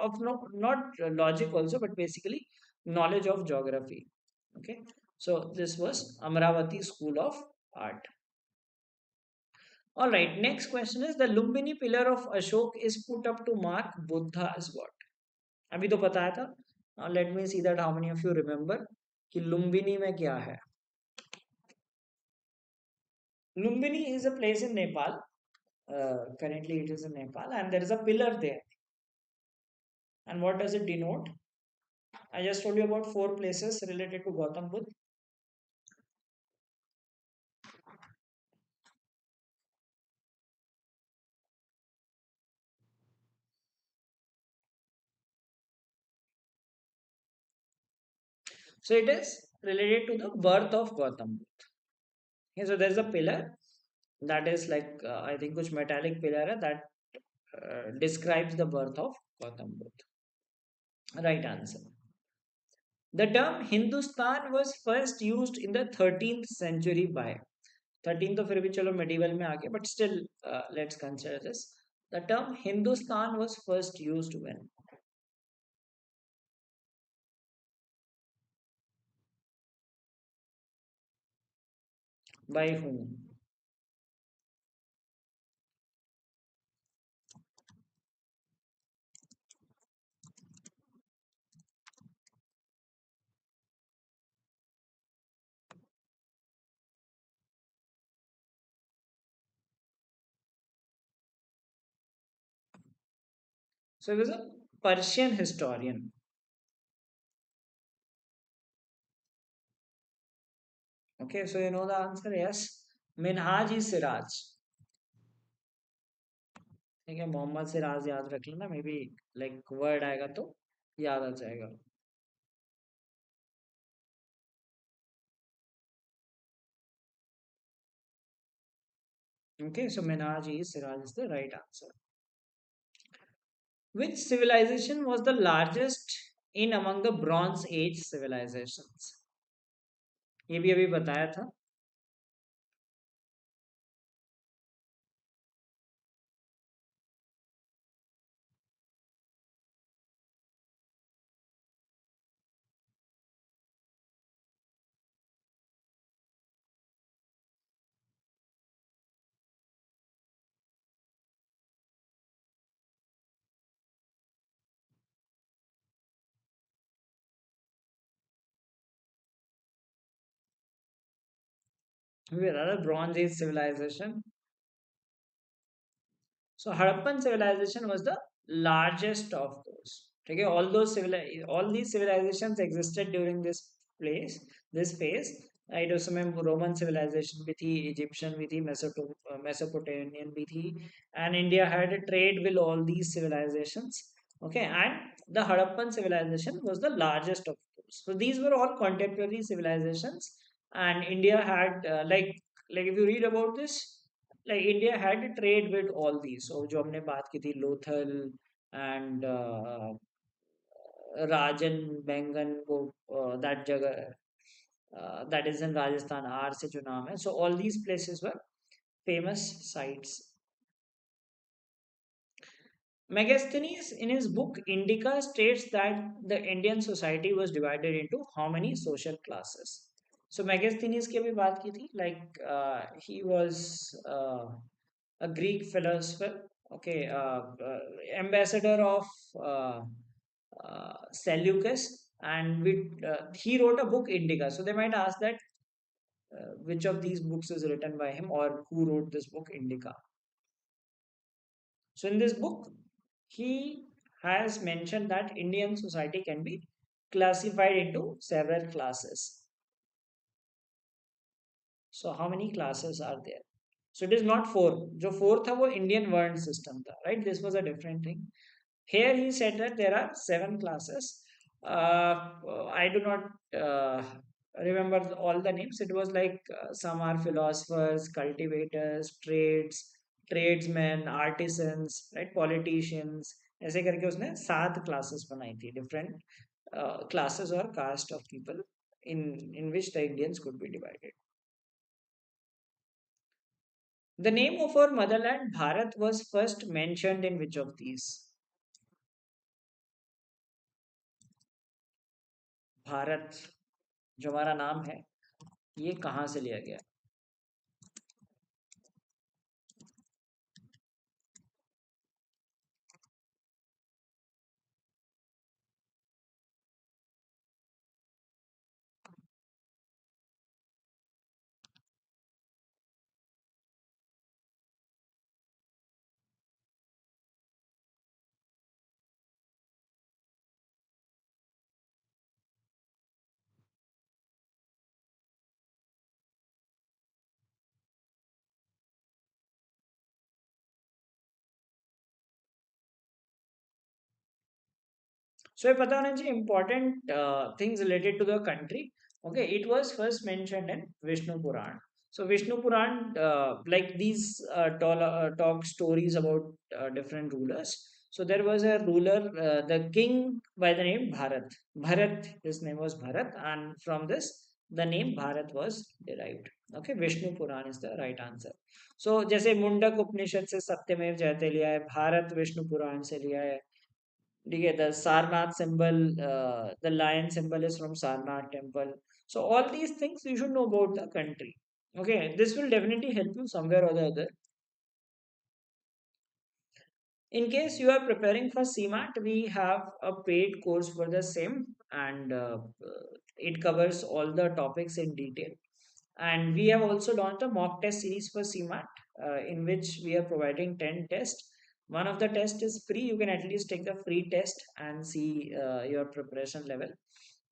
of no, not logic also, but basically knowledge of geography. Okay, so this was Amravati School of Art. All right, next question is the Lumbini pillar of Ashok is put up to mark Buddha as what? अभी तो बताया था. Let me see that how many of you remember कि लुम्बिनी में क्या है. Lumbini is a place in Nepal. Currently it is in Nepal and there is a pillar there. And what does it denote? I just told you about four places related to Gautam Buddha. So it is related to the birth of Gautam Buddha. Okay, so there's a pillar that is like I think कुछ metallic pillar है that describes the birth of Gautam Buddha. Right answer. The term Hindustan was first used in the 13th century by 13th तो फिर भी चलो medieval में आ गया but still let's consider this. The term Hindustan was first used when? By whom? So he was a Persian historian. Okay, so you know the answer. Yes, Minhaj is Siraj. ठीक है, मोहम्मद सिराज याद रख लेना, may be like word आएगा तो याद आ जाएगा. Okay, so Minhaj is Siraj is the right answer. Which civilization was the largest in among the Bronze Age civilizations? ये भी अभी बताया था. With other Bronze Age civilization. So Harappan civilization was the largest of those. Okay, all these civilizations existed during this phase. Right, उसमें Roman civilization भी थी, Egyptian भी थी, Mesopotamian भी थी, and India had a trade with all these civilizations. Okay, and the Harappan civilization was the largest of those. So these were all contemporary civilizations, and India had like if you read about this, like India had a trade with all these. So जो हमने बात की थी Lothal and Rajan Bengan वो that जगह that is in Rajasthan R से जो नाम है. So all these places were famous sites. Megasthenes in his book Indica states that the Indian society was divided into how many social classes. So Megasthenes की भी बात की थी, like he was a Greek philosopher, okay, ambassador of uh, Seleucus, and he wrote a book Indica. So they might ask that which of these books is written by him or who wrote this book Indica. So in this book, he has mentioned that Indian society can be classified into several classes. So how many classes are there? So it is not four. जो four था वो Indian word system था, right? This was a different thing. Here he said that there are seven classes. I do not remember all the names. It was like some are philosophers, cultivators, tradesmen, artisans, right? Politicians. ऐसे करके उसने सात classes बनाई थी, different classes or caste of people in which the Indians could be divided. The name of our motherland, Bharat, was first mentioned in which of these? Bharat जो हमारा नाम है ये कहाँ से लिया गया? So ये पता होना चाहिए important things related to the country. Okay, it was first mentioned in Vishnu Puran. So Vishnu Puran, like these talk stories about different rulers. So there was a ruler, the king by the name Bharat. Bharat, his name was Bharat, and from this the name Bharat was derived. Okay, Vishnu Puran is the right answer. So जैसे मुंडक उपनिषद से सत्यमेव जयते लिया है, भारत विष्णु पुराण से लिया है. Okay, the Sarnath symbol, the lion symbol is from Sarnath temple. So all these things you should know about the country. Okay, this will definitely help you somewhere or the other. In case you are preparing for CMAT, we have a paid course for the same, and it covers all the topics in detail. And we have also launched a mock test series for CMAT, in which we are providing 10 tests. One of the tests is free. You can at least take the free test and see your preparation level.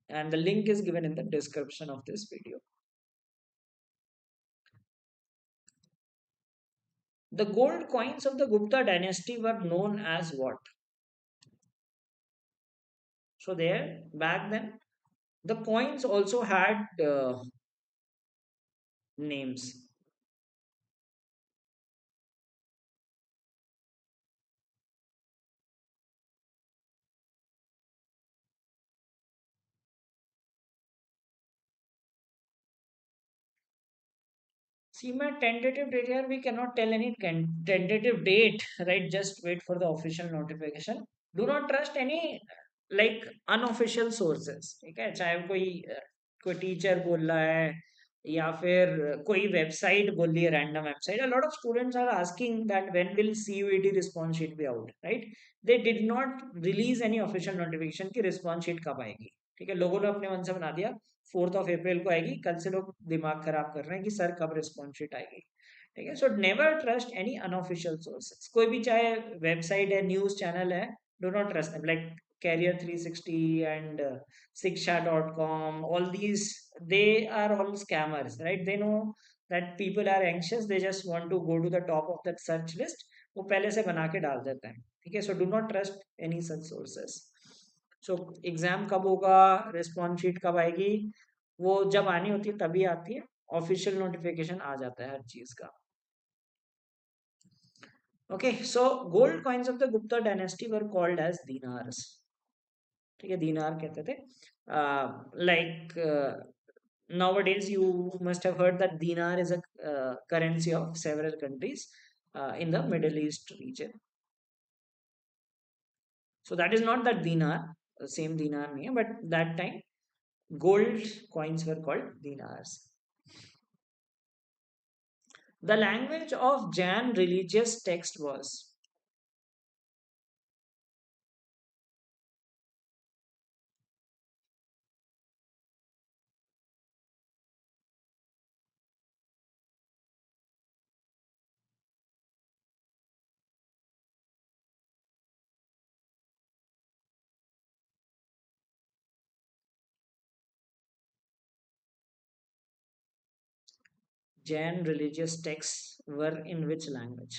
And the link is given in the description of this video. The gold coins of the Gupta dynasty were known as what? So there, back then, the coins also had names. See, my tentative date here, we cannot tell any tentative date, right? Just wait for the official notification. Do not trust any like unofficial sources. ठीक है, चाहे कोई teacher बोल रहा है या फिर कोई वेबसाइट बोल रही है, random website. A lot of students are asking that when will CUET response sheet be out, right? They did not release any official notification कि response sheet कब आएगी. ठीक है, लोगों ने अपने मन से बना दिया 4 अप्रैल को आएगी. कल से लोग दिमाग खराब कर रहे हैं कि सर कब रिस्पॉन्स शीट आएगी. ठीक है, so never trust any unofficial sources. कोई भी चाहे वेबसाइट है, न्यूज चैनल है, do not trust them. Like career 360 and शिक्षा.com, all these, they are all scammers, right? They know that people are anxious, they just want to go to the top of that search list. वो पहले से बना के डाल देते हैं. ठीक है, so do not trust any such sources. So exam कब होगा, रिस्पॉन्स शीट कब आएगी, वो जब आनी होती है तभी आती है. ऑफिशियल नोटिफिकेशन आ जाता है हर चीज का. Okay, so gold coins of the Gupta dynasty were called as dinars. ठीक है, दीनार कहते थे. Like nowadays you must have heard that dinar is a currency of several countries in the Middle East region. So that is not that dinar, same dinar nahi hai, but that time gold coins were called dinars. The language of Jain religious text was. Jain religious texts were in which language?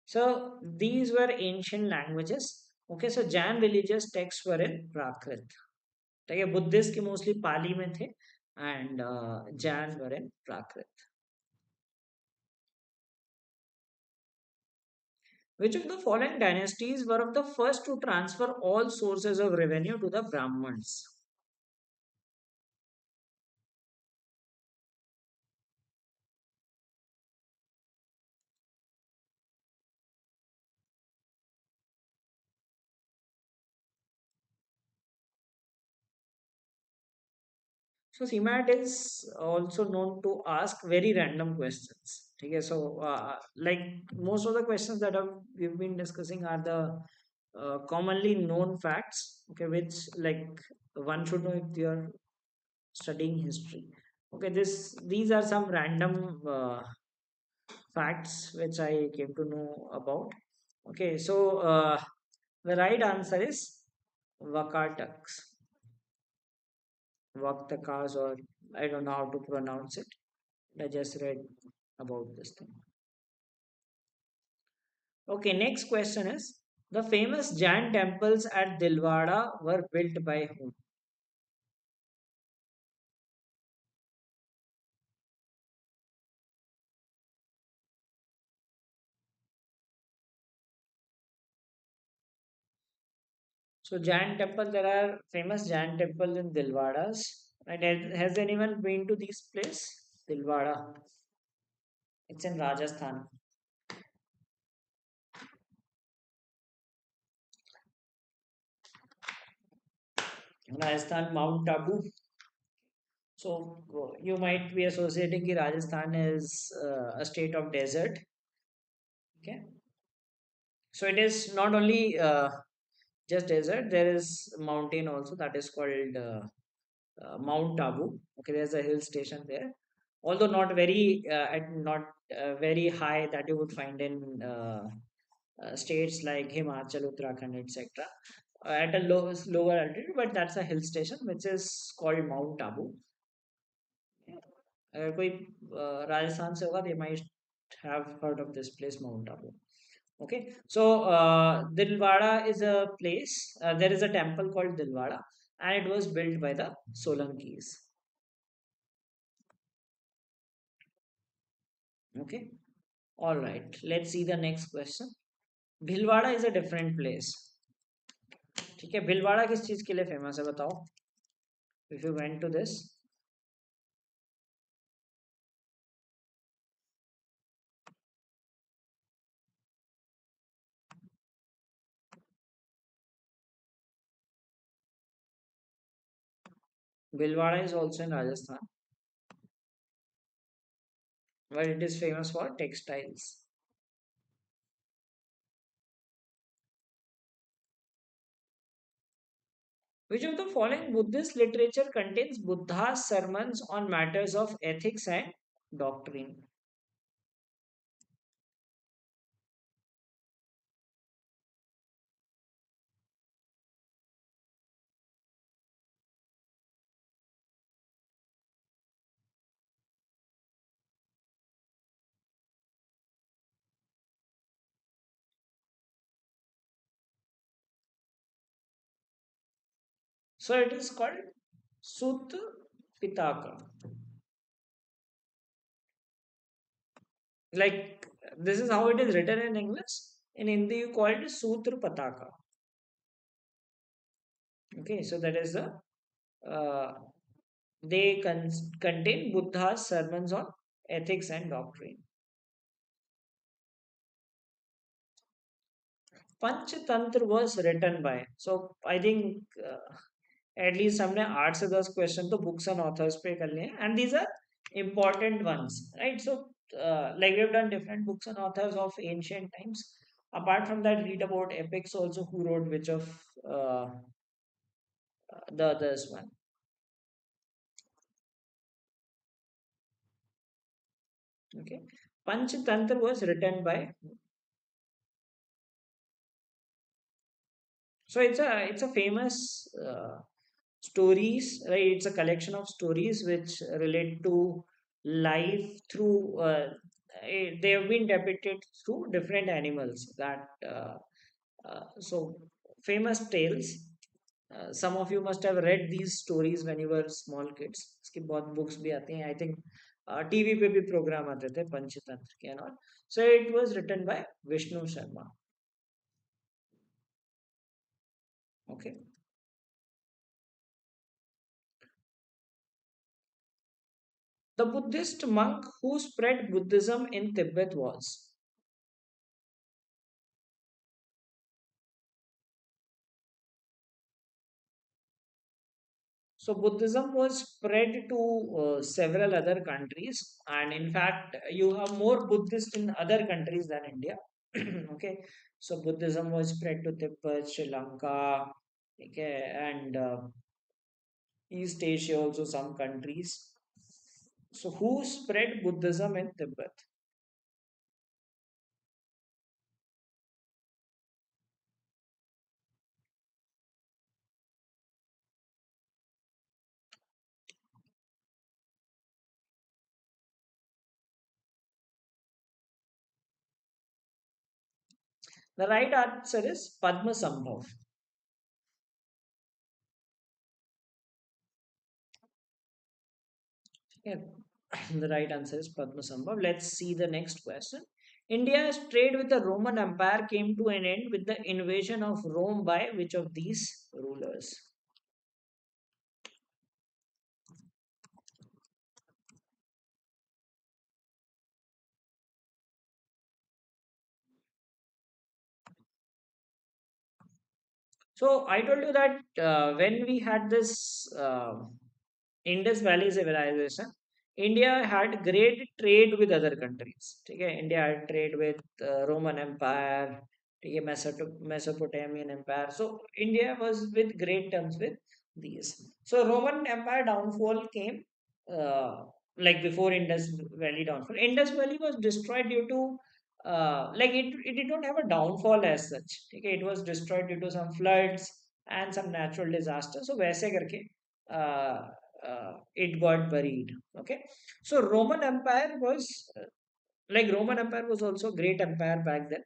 So these were ancient languages. Okay, so Jain religious texts were in Prakrit. ठीक है, Buddhist के mostly पाली में थे, and Jain were in Prakrit. Which of the following dynasties were of the first to transfer all sources of revenue to the Brahmins? So CMAT is also known to ask very random questions. Okay, so like most of the questions that we've been discussing are the commonly known facts. Okay, which like one should know if you are studying history. Okay, these are some random facts which I came to know about. Okay, so the right answer is Vakataks. Vaktakas, or I don't know how to pronounce it. I just read about this thing. Okay, next question is the famous Jain temples at Dilwara were built by whom? So Jain temple, there are famous Jain temple in Dilwaras. Right? Has anyone been to this place? Dilwara. It's in Rajasthan. Rajasthan, Mount Abu. So you might be associating कि Rajasthan is a state of desert. Okay. So it is not only just desert. There is mountain also that is called Mount Abu. Okay, there's a hill station there. Although not very not very high that you would find in states like Himachal, Uttarakhand, etc. At a lower altitude, but that's a hill station which is called Mount Abu. अगर कोई राजस्थान से होगा they might have heard of this place Mount Abu. Okay, so Dilwara is a place. There is a temple called Dilwara, and it was built by the Solankis. Okay, all right. Let's see the next question. Bhilwara is a different place. ठीक है भिलवाड़ा किस चीज के लिए famous है बताओ if you went to this. Bhilwara is also in Rajasthan, where it is famous for textiles. Which of the following Buddhist literature contains Buddha's sermons on matters of ethics and doctrine? So it is called Sut Pitaka. Like this is how it is written in English. In Hindi, you call it Sutra Pataka. Okay, so that is the uh, they contain Buddha's sermons on ethics and doctrine. Panchatantra was written by. So I think at least हमने 8 से 10 question तो books and authors पे कर लिए and these are important ones, right? So like we have done different books and authors of ancient times. Apart from that, read about epics also, who wrote which of the others one. Okay, Panchatantra was written by. So it's a famous stories, right? It's a collection of stories which relate to life through they have been depicted through different animals that so famous tales. Some of you must have read these stories when you were small kids. इसकी बहुत books भी आती हैं I think. TV पे भी programme आते थे पंचतंत्र के and all. So it was written by Vishnu Sharma. Okay. The Buddhist monk who spread Buddhism in Tibet was. So Buddhism was spread to several other countries, and in fact, you have more Buddhists in other countries than India. Okay, so Buddhism was spread to Tibet, Sri Lanka, okay, and East Asia also some countries. So who spread Buddhism in Tibet? The right answer is Padma Sambhav. Yeah, the right answer is Padma Sambhav. Let's see the next question. India's trade with the Roman Empire came to an end with the invasion of Rome by which of these rulers? So I told you that when we had this Indus Valley civilization, India had great trade with other countries. Okay? India had trade with Roman Empire, okay, Mesopotamian Empire. So India was with great terms with these. So Roman Empire downfall came uh, like before Indus Valley downfall. Indus Valley was destroyed due to it did not have a downfall as such. Okay? It was destroyed due to some floods and some natural disasters. So वैसे करके it got buried. Okay, so Roman Empire was Roman Empire was also great empire back then,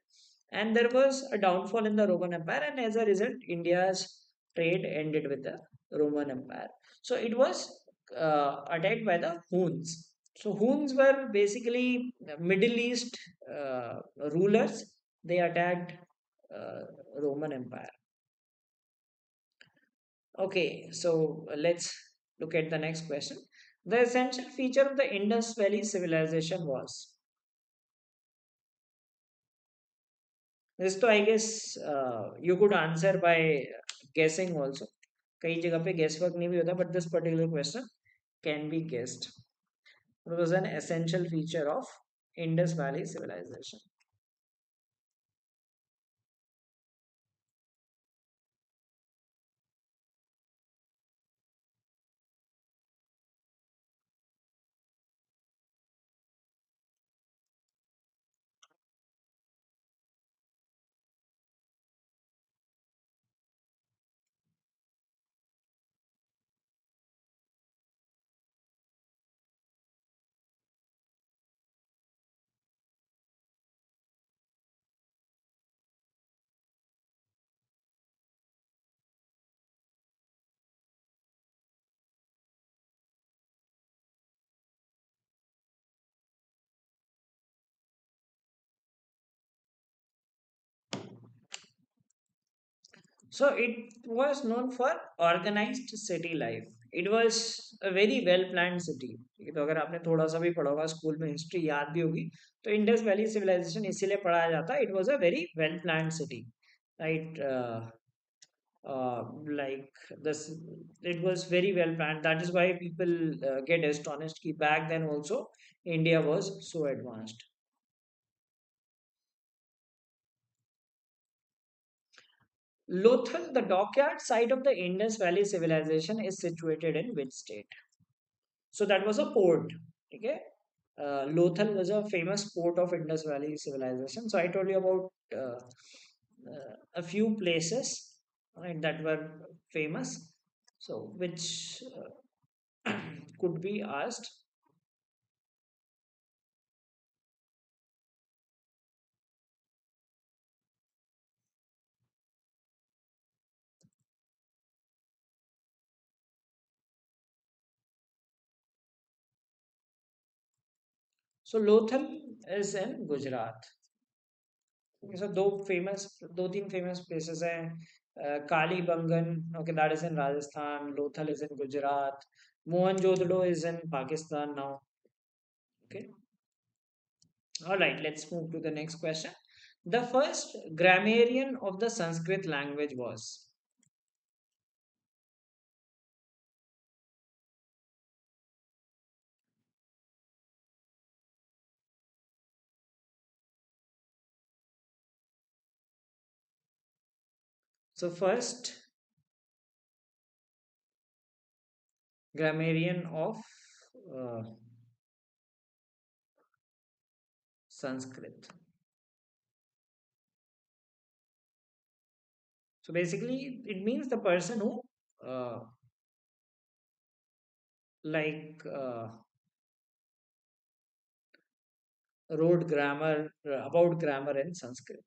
and there was a downfall in the Roman Empire, and as a result, India's trade ended with the Roman Empire. So it was attacked by the Huns. So Huns were basically Middle East rulers. They attacked uh, Roman Empire. Okay, so let's look at the next question. The essential feature of the Indus Valley civilization was this. तो I guess you could answer by guessing also. कई जगह पे guess work नहीं भी होता, but this particular question can be guessed. It was an essential feature of Indus Valley civilization. So it was known for organized city life. It was a very well planned city. ठीक है, तो अगर आपने थोड़ा सा भी पढ़ा होगा स्कूल में हिस्ट्री याद भी होगी तो इंडस वैली सिविलाइजेशन इसीलिए पढ़ाया जाता है. It was a very well planned city, right. Like this, it was very well planned. That is why people get astonished कि back then also India was so advanced. Lothal, the dockyard site of the Indus Valley civilization, is situated in which state? So that was a port. Okay. Lothal was a famous port of Indus Valley civilization. So I told you about a few places, right, that were famous. So which could be asked. So Lothal is in Gujarat. So दो तीन famous places हैं. Kalibangan, okay, that is in Rajasthan. Lothal is in Gujarat. Mohenjo-daro is in Pakistan now. Okay. All right, let's move to the next question. The first grammarian of the Sanskrit language was. So, first grammarian of uh, Sanskrit. So, basically, it means the person who uh, like wrote grammar about grammar in Sanskrit.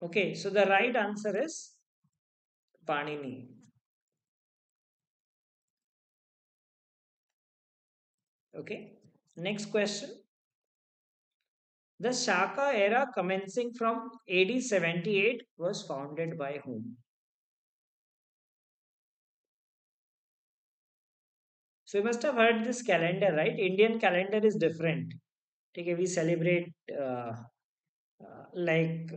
Okay, so the right answer is Panini. Okay, next question. The Shaka era commencing from AD 78 was founded by whom? So you must have heard this calendar, right? Indian calendar is different. Okay, we celebrate like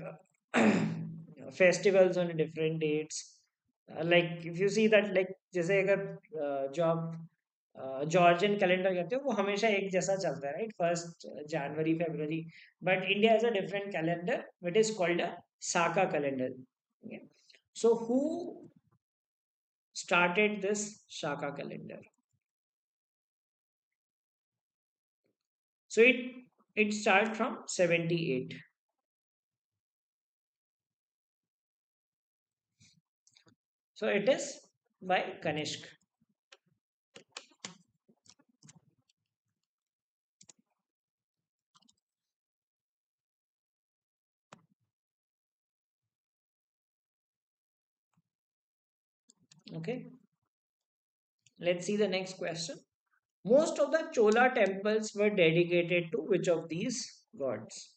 festivals on different dates. Like if you see that like जैसे अगर जो आप Georgian calendar कहते हो वो हमेशा एक जैसा चलता है right first January February but India has a different calendar which is called a Saka calendar so who started this Shaka calendar? So it starts from 78. So it is by Kanishk. Okay. Let's see the next question. Most of the Chola temples were dedicated to which of these gods?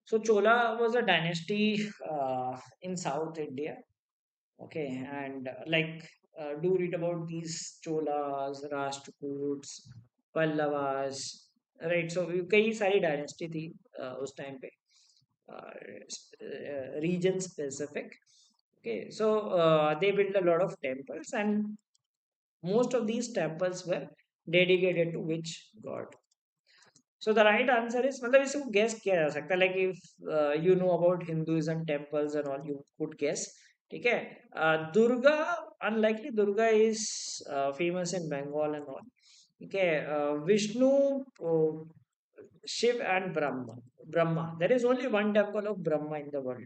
So Chola was a dynasty in South India. Okay, and do read about these Cholas, Rashtrakuts, Pallavas, right? So कई सारी dynasty थी उस time पे region specific. Okay, so they built a lot of temples, and most of these temples were dedicated to which god? So the right answer is मतलब इसको guess किया जा सकता है like if you know about Hinduism temples and all you could guess ठीक है Durga unlikely Durga is famous in Bengal and all ठीक है Vishnu Shiv and Brahma there is only one temple of Brahma in the world.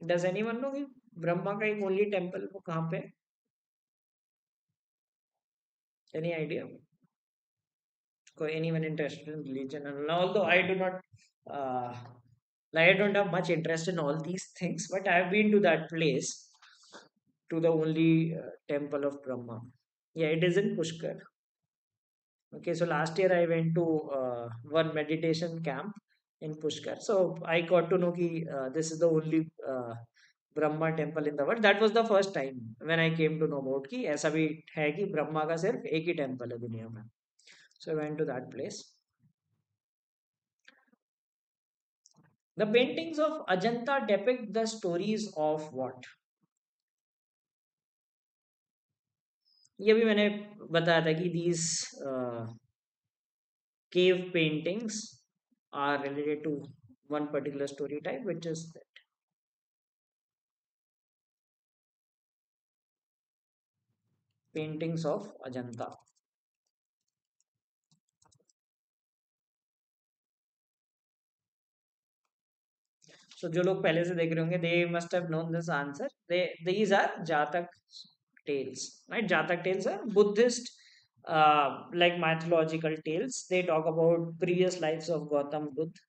Does anyone know कि ब्रह्मा का एक only temple वो कहाँ पे है? Any idea? Anyone interested in religion? And although I do not, uh, like I don't have much interest in all these things, but I have been to that place, to the only temple of Brahma. Yeah, it is in Pushkar. Okay, so last year I went to one meditation camp in Pushkar. So I got to know कि this is the only Brahma temple in the world. That was the first time when I came to know about कि ऐसा भी है कि ब्रह्मा का सिर्फ एक ही temple है दुनिया में. So I went to that place. The paintings of Ajanta depict the stories of what? ये भी मैंने बताया था कि these cave paintings are related to one particular story type, which is that paintings of Ajanta. So जो लोग पहले से देख रहे होंगे, they must have known this answer. These are Jatak tales, right? Jatak tales are Buddhist, like mythological tales. They talk about previous lives of Gautam Buddha.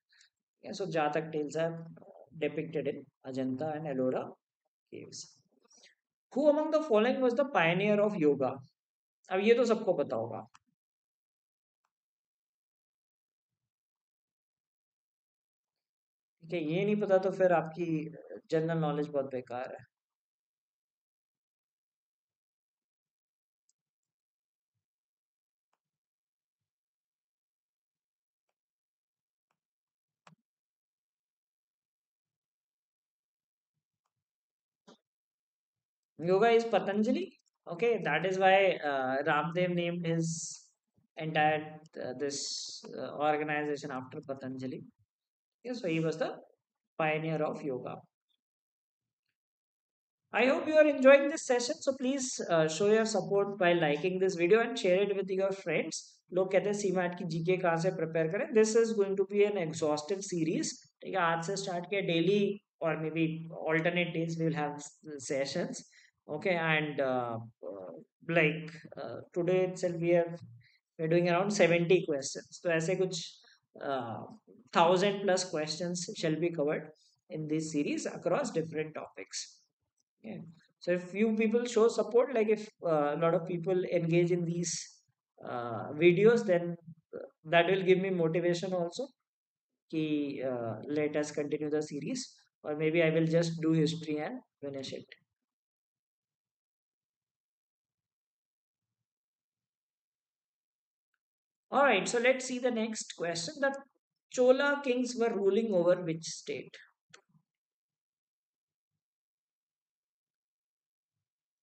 Yeah, so Jatak tales are depicted in Ajanta and Ellora caves. Who among the following was the pioneer of yoga? अब ये तो सबको पता होगा. ठीक है ये नहीं पता तो फिर आपकी जनरल नॉलेज बहुत बेकार है. Yoga is Patanjali. Okay, that is why Ramdev named his entire this organization after Patanjali. Yes, so he was the pioneer of yoga. I hope you are enjoying this session. So please show your support by liking this video and share it with your friends. लोग कहते हैं CMAT की GK कहाँ से prepare करें. This is going to be an exhaustive series. ठीक है आज से स्टार्ट किया डेली और may be alternate days we will have sessions. Okay, and like today itself we're doing around 70 questions. So ऐसे कुछ 1,000 plus questions shall be covered in this series across different topics. Yeah. So if few people show support, like if a lot of people engage in these videos, then that will give me motivation also. Ki, let us continue the series, or maybe I will just do history and finish it. All right, so let's see the next question. The Chola kings were ruling over which state?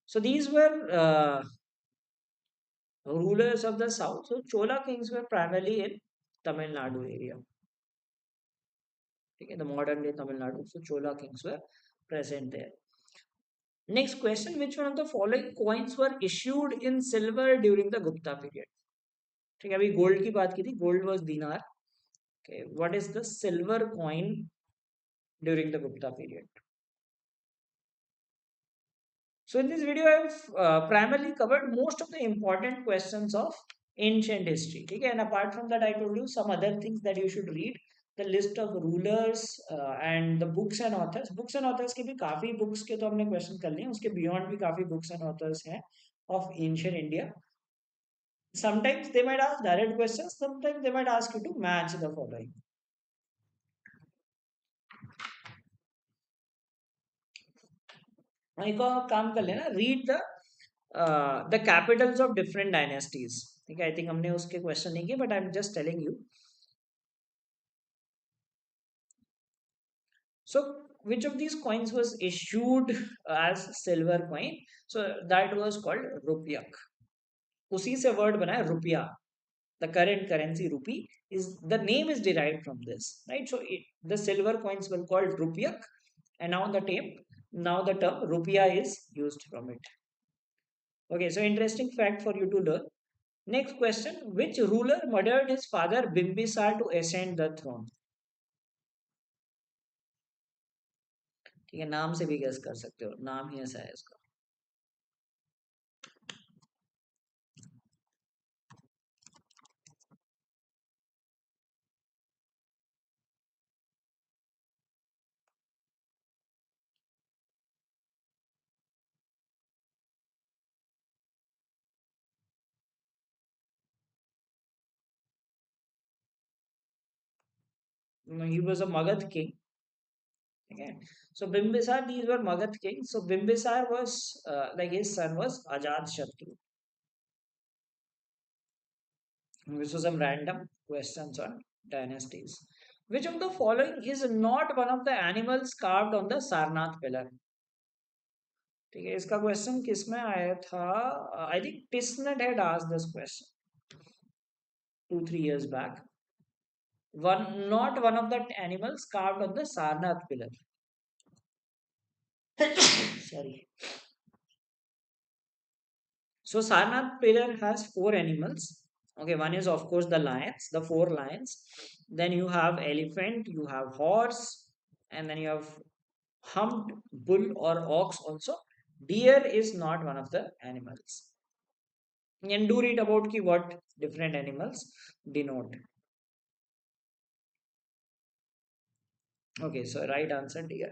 So these were rulers of the south. So Chola kings were primarily in Tamil Nadu area. Okay, the modern day Tamil Nadu. So Chola kings were present there. Next question: which one of the following coins were issued in silver during the Gupta period? ठीक है, अभी gold की बात की थी. Gold was dinar. Okay, what is the silver coin during the Gupta period? So in this video, I've primarily covered most of the important questions of ancient history. Okay, and apart from that, I told you some other things that you should read. The list of rulers and the books and authors. Books and authors के भी काफी books के तो हमने question कर लिए. उसके beyond भी काफी books and authors हैं of ancient India. Sometimes they might ask direct questions. Sometimes they might ask you to match the following. एक और काम कर लेना. Read the capitals of different dynasties. ठीक है, I think हमने उसके question नहीं किए, but I'm just telling you. So which of these coins was issued as silver coin? So that was called rupiak. उसी से word बना है रुपया. The current currency rupee is the name is derived from this, right? So the silver coins were called rupiak, and now the term rupia is used from it. Okay, so interesting fact for you to learn. Next question: which ruler murdered his father Bimbisar to ascend the throne? ठीक है, नाम से भी guess कर सकते हो, नाम ही ऐसा है इसका. He was a Magad king. Okay, so Bimbisar, these were Magad kings. So Bimbisar was like his son was Ajat Shatru. This was some random questions on dynasties. Which of the following is not one of the animals carved on the Sarnath pillar? ठीक है, इसका question किस में आया था? I think टिसनेट had asked this question 2-3 years back. Not one of the animals carved on the Sarnath pillar. Sorry. So Sarnath pillar has four animals. Okay, one is of course the lions, the four lions. Then you have elephant, you have horse, and then you have humped bull or ox also. Deer is not one of the animals. And do read about what different animals denote. Okay, so right answer deer.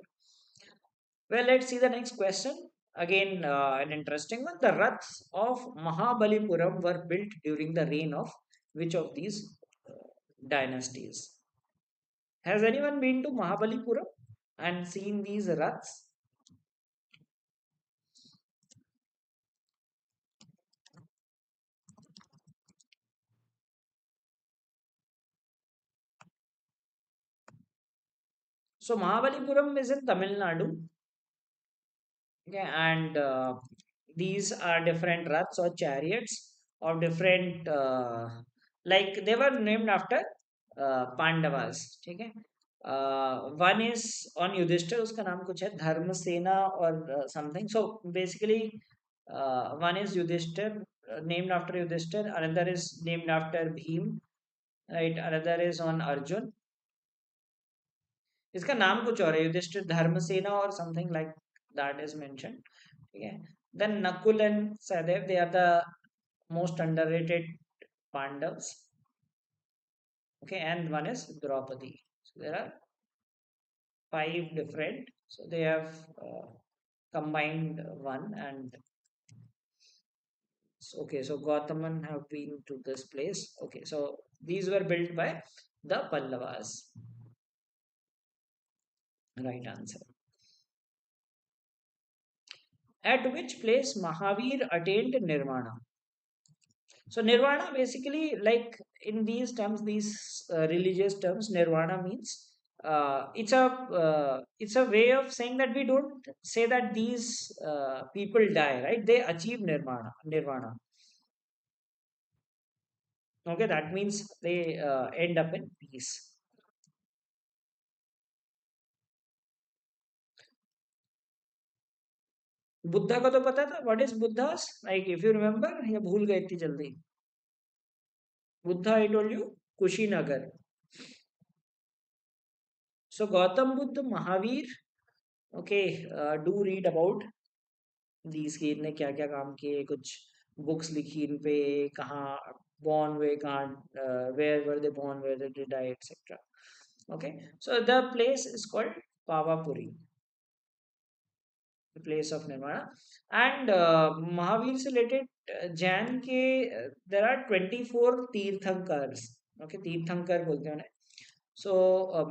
Well, let's see the next question. Again, an interesting one. The Raths of Mahabalipuram were built during the reign of which of these dynasties? Has anyone been to Mahabalipuram and seen these Raths? So, Mahabalipuram is in Tamil Nadu. Okay, and these are different Raths or chariots of different, like they were named after Pandavas. Okay. One is on Yudhishthir, उसका नाम कुछ है Dharmasena or something. So basically, one is Yudhishthir, named after Yudhishthir. Another is named after Bhim, right? Another is on Arjun. इसका नाम कुछ और है, युधिष्ठिर धर्मसेना और something like that is mention. ठीक है. Then Nakul and Sadev, they are the most underrated Pandavas. Okay, and one is Draupadi. So there are five different. So they have combined one and okay. So Gautaman have been to this place. Okay, so these were built by the Pallavas. Right answer. At which place Mahavir attained Nirvana? So Nirvana basically, like in these terms, these religious terms, Nirvana means it's a way of saying that we don't say that these people die, right? They achieve Nirvana. Okay, that means they end up in peace. Buddha का तो पता था what is Buddhas like if you remember या भूल गए इतनी जल्दी Buddha I told you Kushinagar so Gautam Buddha Mahavir okay do read about these की इनने क्या क्या काम किए कुछ बुक्स लिखी इन पे कहाँ born हुए कहाँ where were they born where did they die etc okay so the place is called Pavapuri the place of Nirvana. And Mahavir से related जैन के there are 24 तीर्थंकर्स okay तीर्थंकर बोलते हैं उन्हें so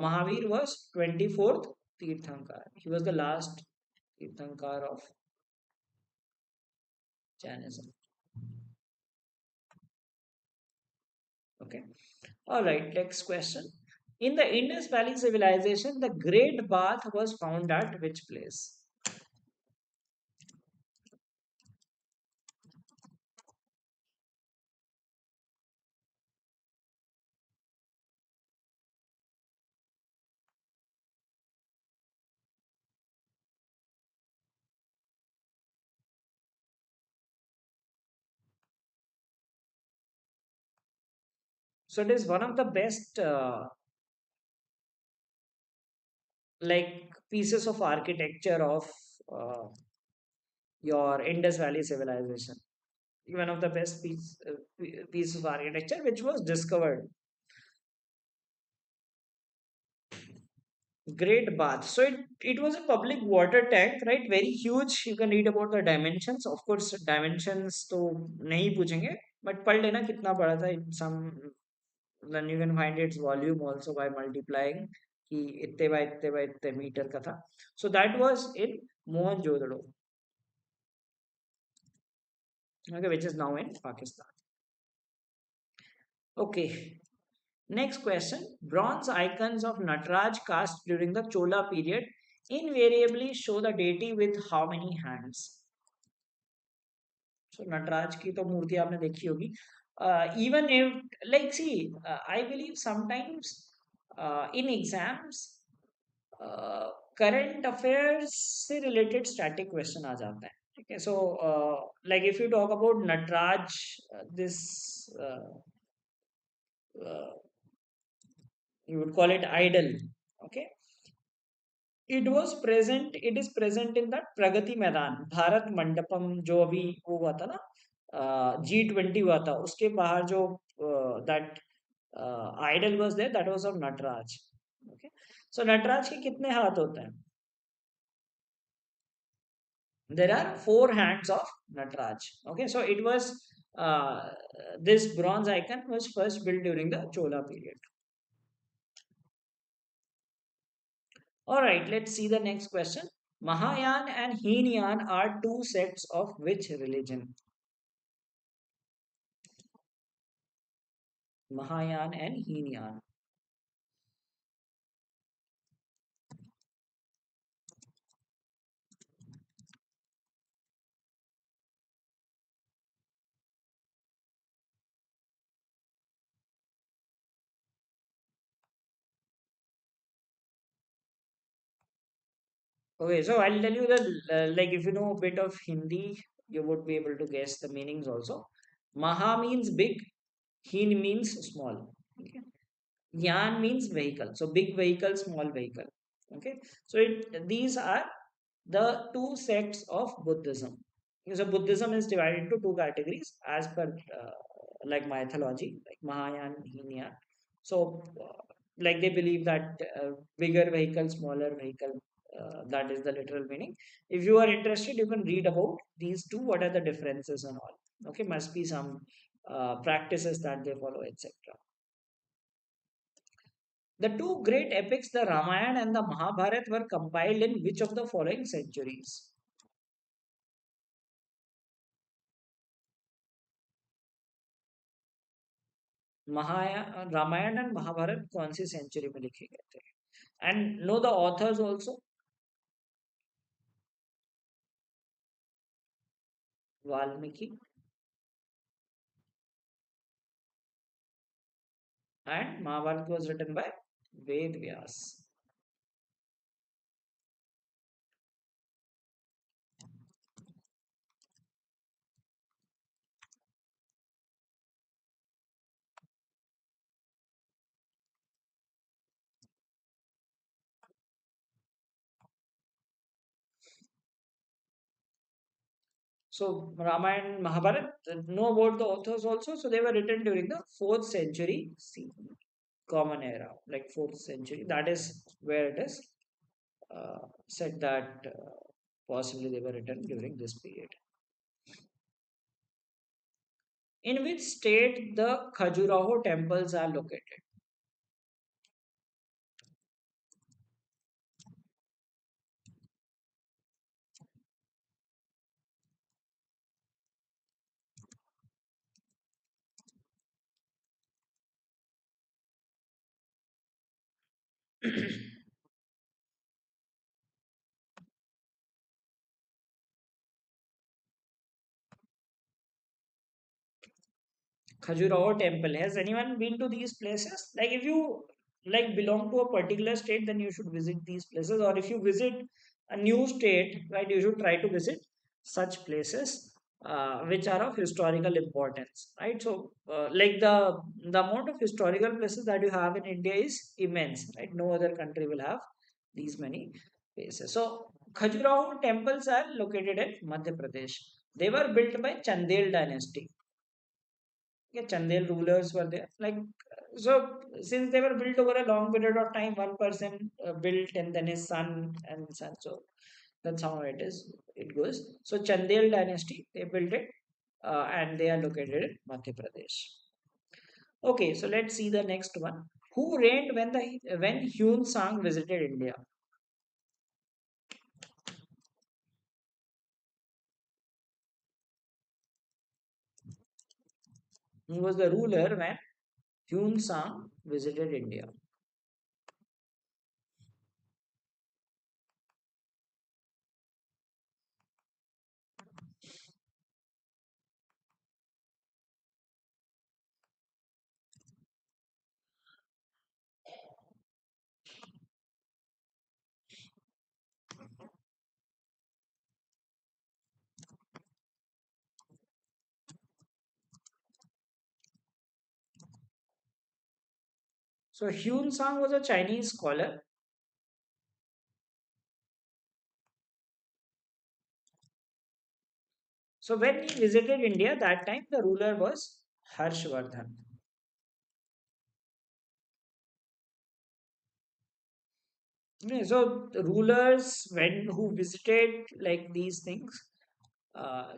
Mahavir was 24th तीर्थंकर he was the last तीर्थंकर of Jainism. Okay, all right, next question. In the Indus Valley civilization the Great Bath was found at which place? So it is one of the best like pieces of architecture of uh, your Indus Valley civilization. One of the best pieces of architecture which was discovered. Great bath. So it was a public water tank, right? Very huge. You can read about the dimensions. Of course, dimensions तो नहीं पूछेंगे, but पढ़ लेना कितना बड़ा था. In some then you can find its volume also by multiplying कि इतने बाय इतने मीटर का था. So that was in Mohenjo-daro, okay, which is now in Pakistan. Okay, next question. Bronze icons of Nataraj cast during the Chola period invariably show the deity with how many hands? So Nataraj की तो मूर्ति आपने देखी होगी. Even if like see, I believe sometimes in exams current affairs से related static question आ जाता है. ठीक है so like if you talk about Nataraja this you would call it idol. Okay, it is present in that Pragati Maidan Bharat Mandapam जो अभी वो हुआ था ना G20 हुआ था उसके बाहर जो that idol was there that was of Nataraja. Okay, so Nataraja के कितने हाथ होते हैं? There are four hands of Nataraj. Okay, so it was this bronze icon was first built during the Chola period. All right, let's see the next question. Mahayan and Heenayan are two sects of which religion? Mahayan and Heenayan. Okay, so I'll tell you that like if you know a bit of Hindi, you would be able to guess the meanings also. Maha means big, Heen means small. Okay. Yan means vehicle. So big vehicle, small vehicle. Okay. So these are the two sects of Buddhism. So Buddhism is divided into two categories as per like mythology, like Mahayana, Hinayana. So like they believe that bigger vehicle, smaller vehicle, that is the literal meaning. If you are interested, you can read about these two. What are the differences and all? Okay, must be some practices that they follow, etc. The two great epics, the Ramayana and the Mahabharata, were compiled in which of the following centuries? Ramayana and Mahabharata कौन सी century में लिखे गए थे and know the authors also Valmiki and Mahabharata was written by Ved Vyas so Ramayana Mahabharat know about the authors also, so they were written during the 4th century CE, common era, like 4th century, that is where it is said that possibly they were written during this period. In which state the Khajuraho temples are located? Khajuraho temple. Has anyone been to these places? Like if you like belong to a particular state, then you should visit these places. Or if you visit a new state, right, you should try to visit such places which are of historical importance, right? So, like the amount of historical places that you have in India is immense, right? No other country will have these many places. So, Khajuraho temples are located in Madhya Pradesh. They were built by Chandel dynasty. Yeah, Chandel rulers were there. Like so, since they were built over a long period of time, one person built and then his son and son. So that's how it is. It goes. So Chandel dynasty they built it, and they are located in Madhya Pradesh. Okay, so let's see the next one. Who reigned when Hyun Sang visited India? Who was the ruler when Hyun Sang visited India? So Hyun Sang was a Chinese scholar. So when he visited India, that time the ruler was Harshvardhan. Yeah, so the rulers when who visited like these things,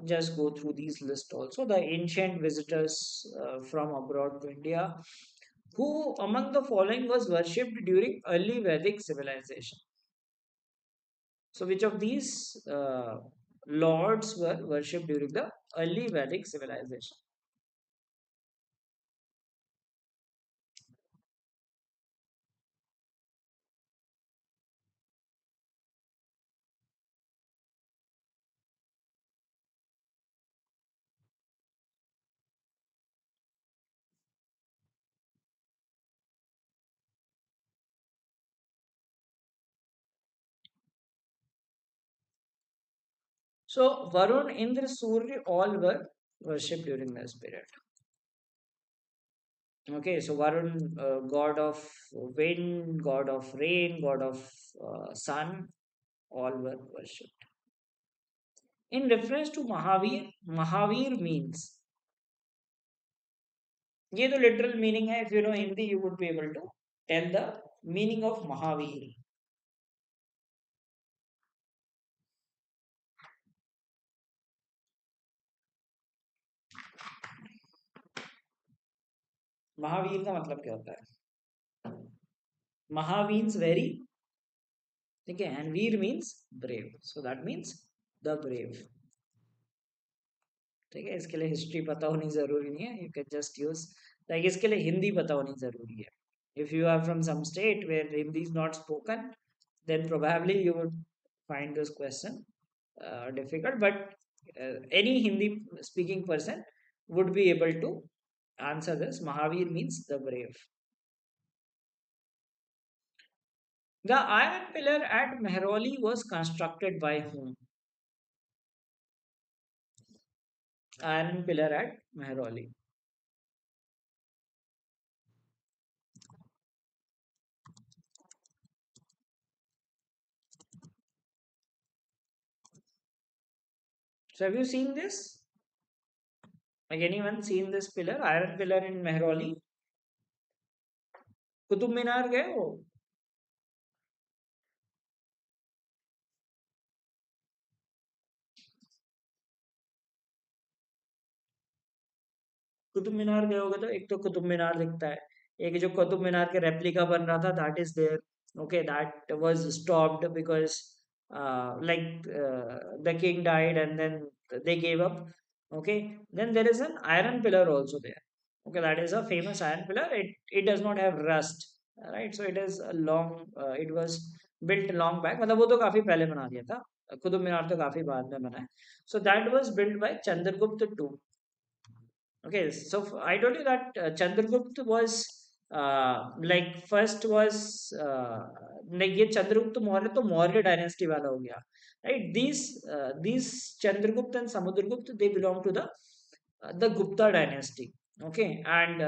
just go through these list also. The ancient visitors from abroad to India, who among the following was worshipped during early Vedic civilization. So which of these lords were worshipped during the early Vedic civilization? So Varun, Indra, Surya, all were worshipped during this period. Okay, so Varun, god of wind, god of rain, god of sun, all were worshipped. In reference to Mahavir, Mahavir means, ये तो literal meaning है. If you know Hindi, you would be able to tell the meaning of Mahavir. Mahavir का मतलब क्या होता है? महा means very, ठीक है, and Veer means brave, so that means the brave. ठीक है, इसके लिए हिस्ट्री पता होनी जरूरी नहीं है. You can just use, like इसके लिए हिंदी पता होनी जरूरी है. If you are from some state where Hindi is not spoken, then probably you would find this question difficult, but any Hindi speaking person would be able to answer this. Mahavir means the brave. The iron pillar at Mehrauli was constructed by whom? Iron pillar at Mehrauli. So have you seen this? Like anyone seen this pillar, iron pillar in Mehrauli? Qutub Minar गए हो? कुतुब मीनार गए होगे तो एक तो कुतुब मीनार दिखता है, एक जो कुतुब मीनार के रेप्लिका बन रहा था, that is there. Okay, that was stopped because the king died and then they gave up. Okay, then there is an iron pillar also there. Okay, that is a famous iron pillar. It does not have rust, right? So it is a long, it was built long back. मतलब वो तो काफी पहले बना दिया था. कुतुब मीनार तो काफी बाद में बना है. So that was built by Chandragupta II. Okay, so I told you that Chandragupta was like first was like ये चंद्रगुप्त मौर्य तो मौर्य डायनेस्टी वाला हो गया, right? These Chandragupta and Samudragupta, they belong to the Gupta dynasty. Okay, and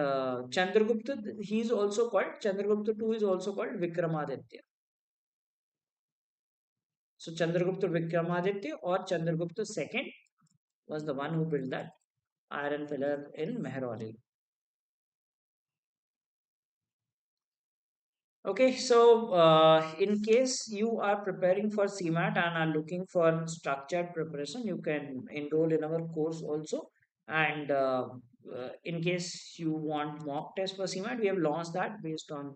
Chandragupta, he is also called Chandragupta II is also called Vikramaditya. So Chandragupta Vikramaditya or Chandragupta II was the one who built that iron pillar in Mehrauli. Okay, so in case you are preparing for CMAT and are looking for structured preparation, you can enroll in our course also. And in case you want mock test for CMAT, we have launched that based on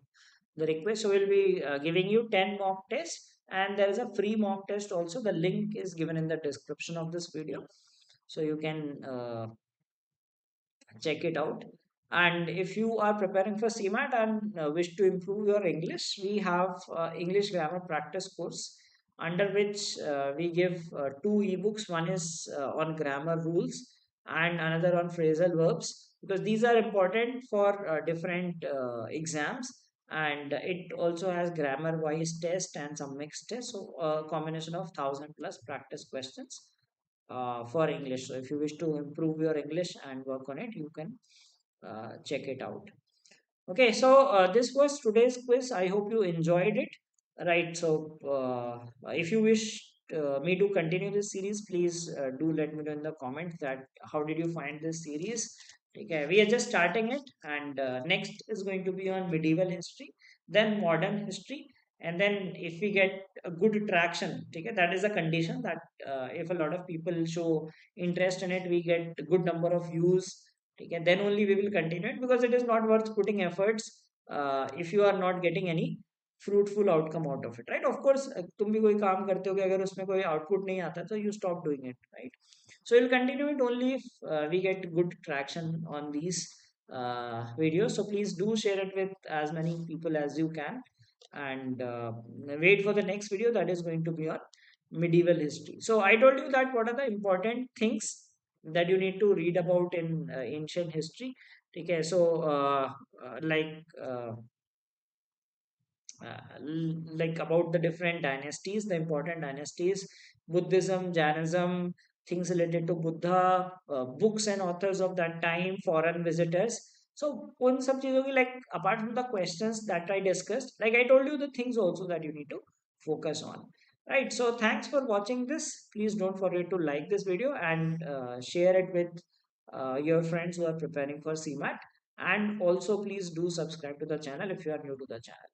the request. So we'll be giving you 10 mock tests, and there is a free mock test also. The link is given in the description of this video. So you can check it out. And if you are preparing for CMAT and wish to improve your English, we have English grammar practice course under which we give two ebooks. One is on grammar rules and another on phrasal verbs, because these are important for different exams, and it also has grammar wise test and some mixed tests. So a combination of 1,000 plus practice questions for English. So if you wish to improve your English and work on it, you can check it out. Okay, so this was today's quiz. I hope you enjoyed it. Right. So if you wish me to continue this series, please do let me know in the comments that how did you find this series. Okay, we are just starting it, and next is going to be on medieval history, then modern history, and then if we get a good traction, okay, that is a condition that if a lot of people show interest in it, we get a good number of views. Okay, then only we will continue it, because it is not worth putting efforts if you are not getting any fruitful outcome out of it, right? Of course, तुम भी कोई काम करते हो कि अगर उसमें कोई output नहीं आता तो you stop doing it, right? So we'll continue it only if we get good traction on these videos. So please do share it with as many people as you can, and wait for the next video that is going to be on medieval history. So I told you that what are the important things that you need to read about in ancient history. Okay, so like about the different dynasties, the important dynasties, Buddhism, Jainism, things related to Buddha, books and authors of that time, foreign visitors. So उन सब चीजों की, like apart from the questions that I discussed, like I told you the things also that you need to focus on. Right. So thanks for watching this. Please don't forget to like this video and share it with your friends who are preparing for CMAT. And also please do subscribe to the channel if you are new to the channel.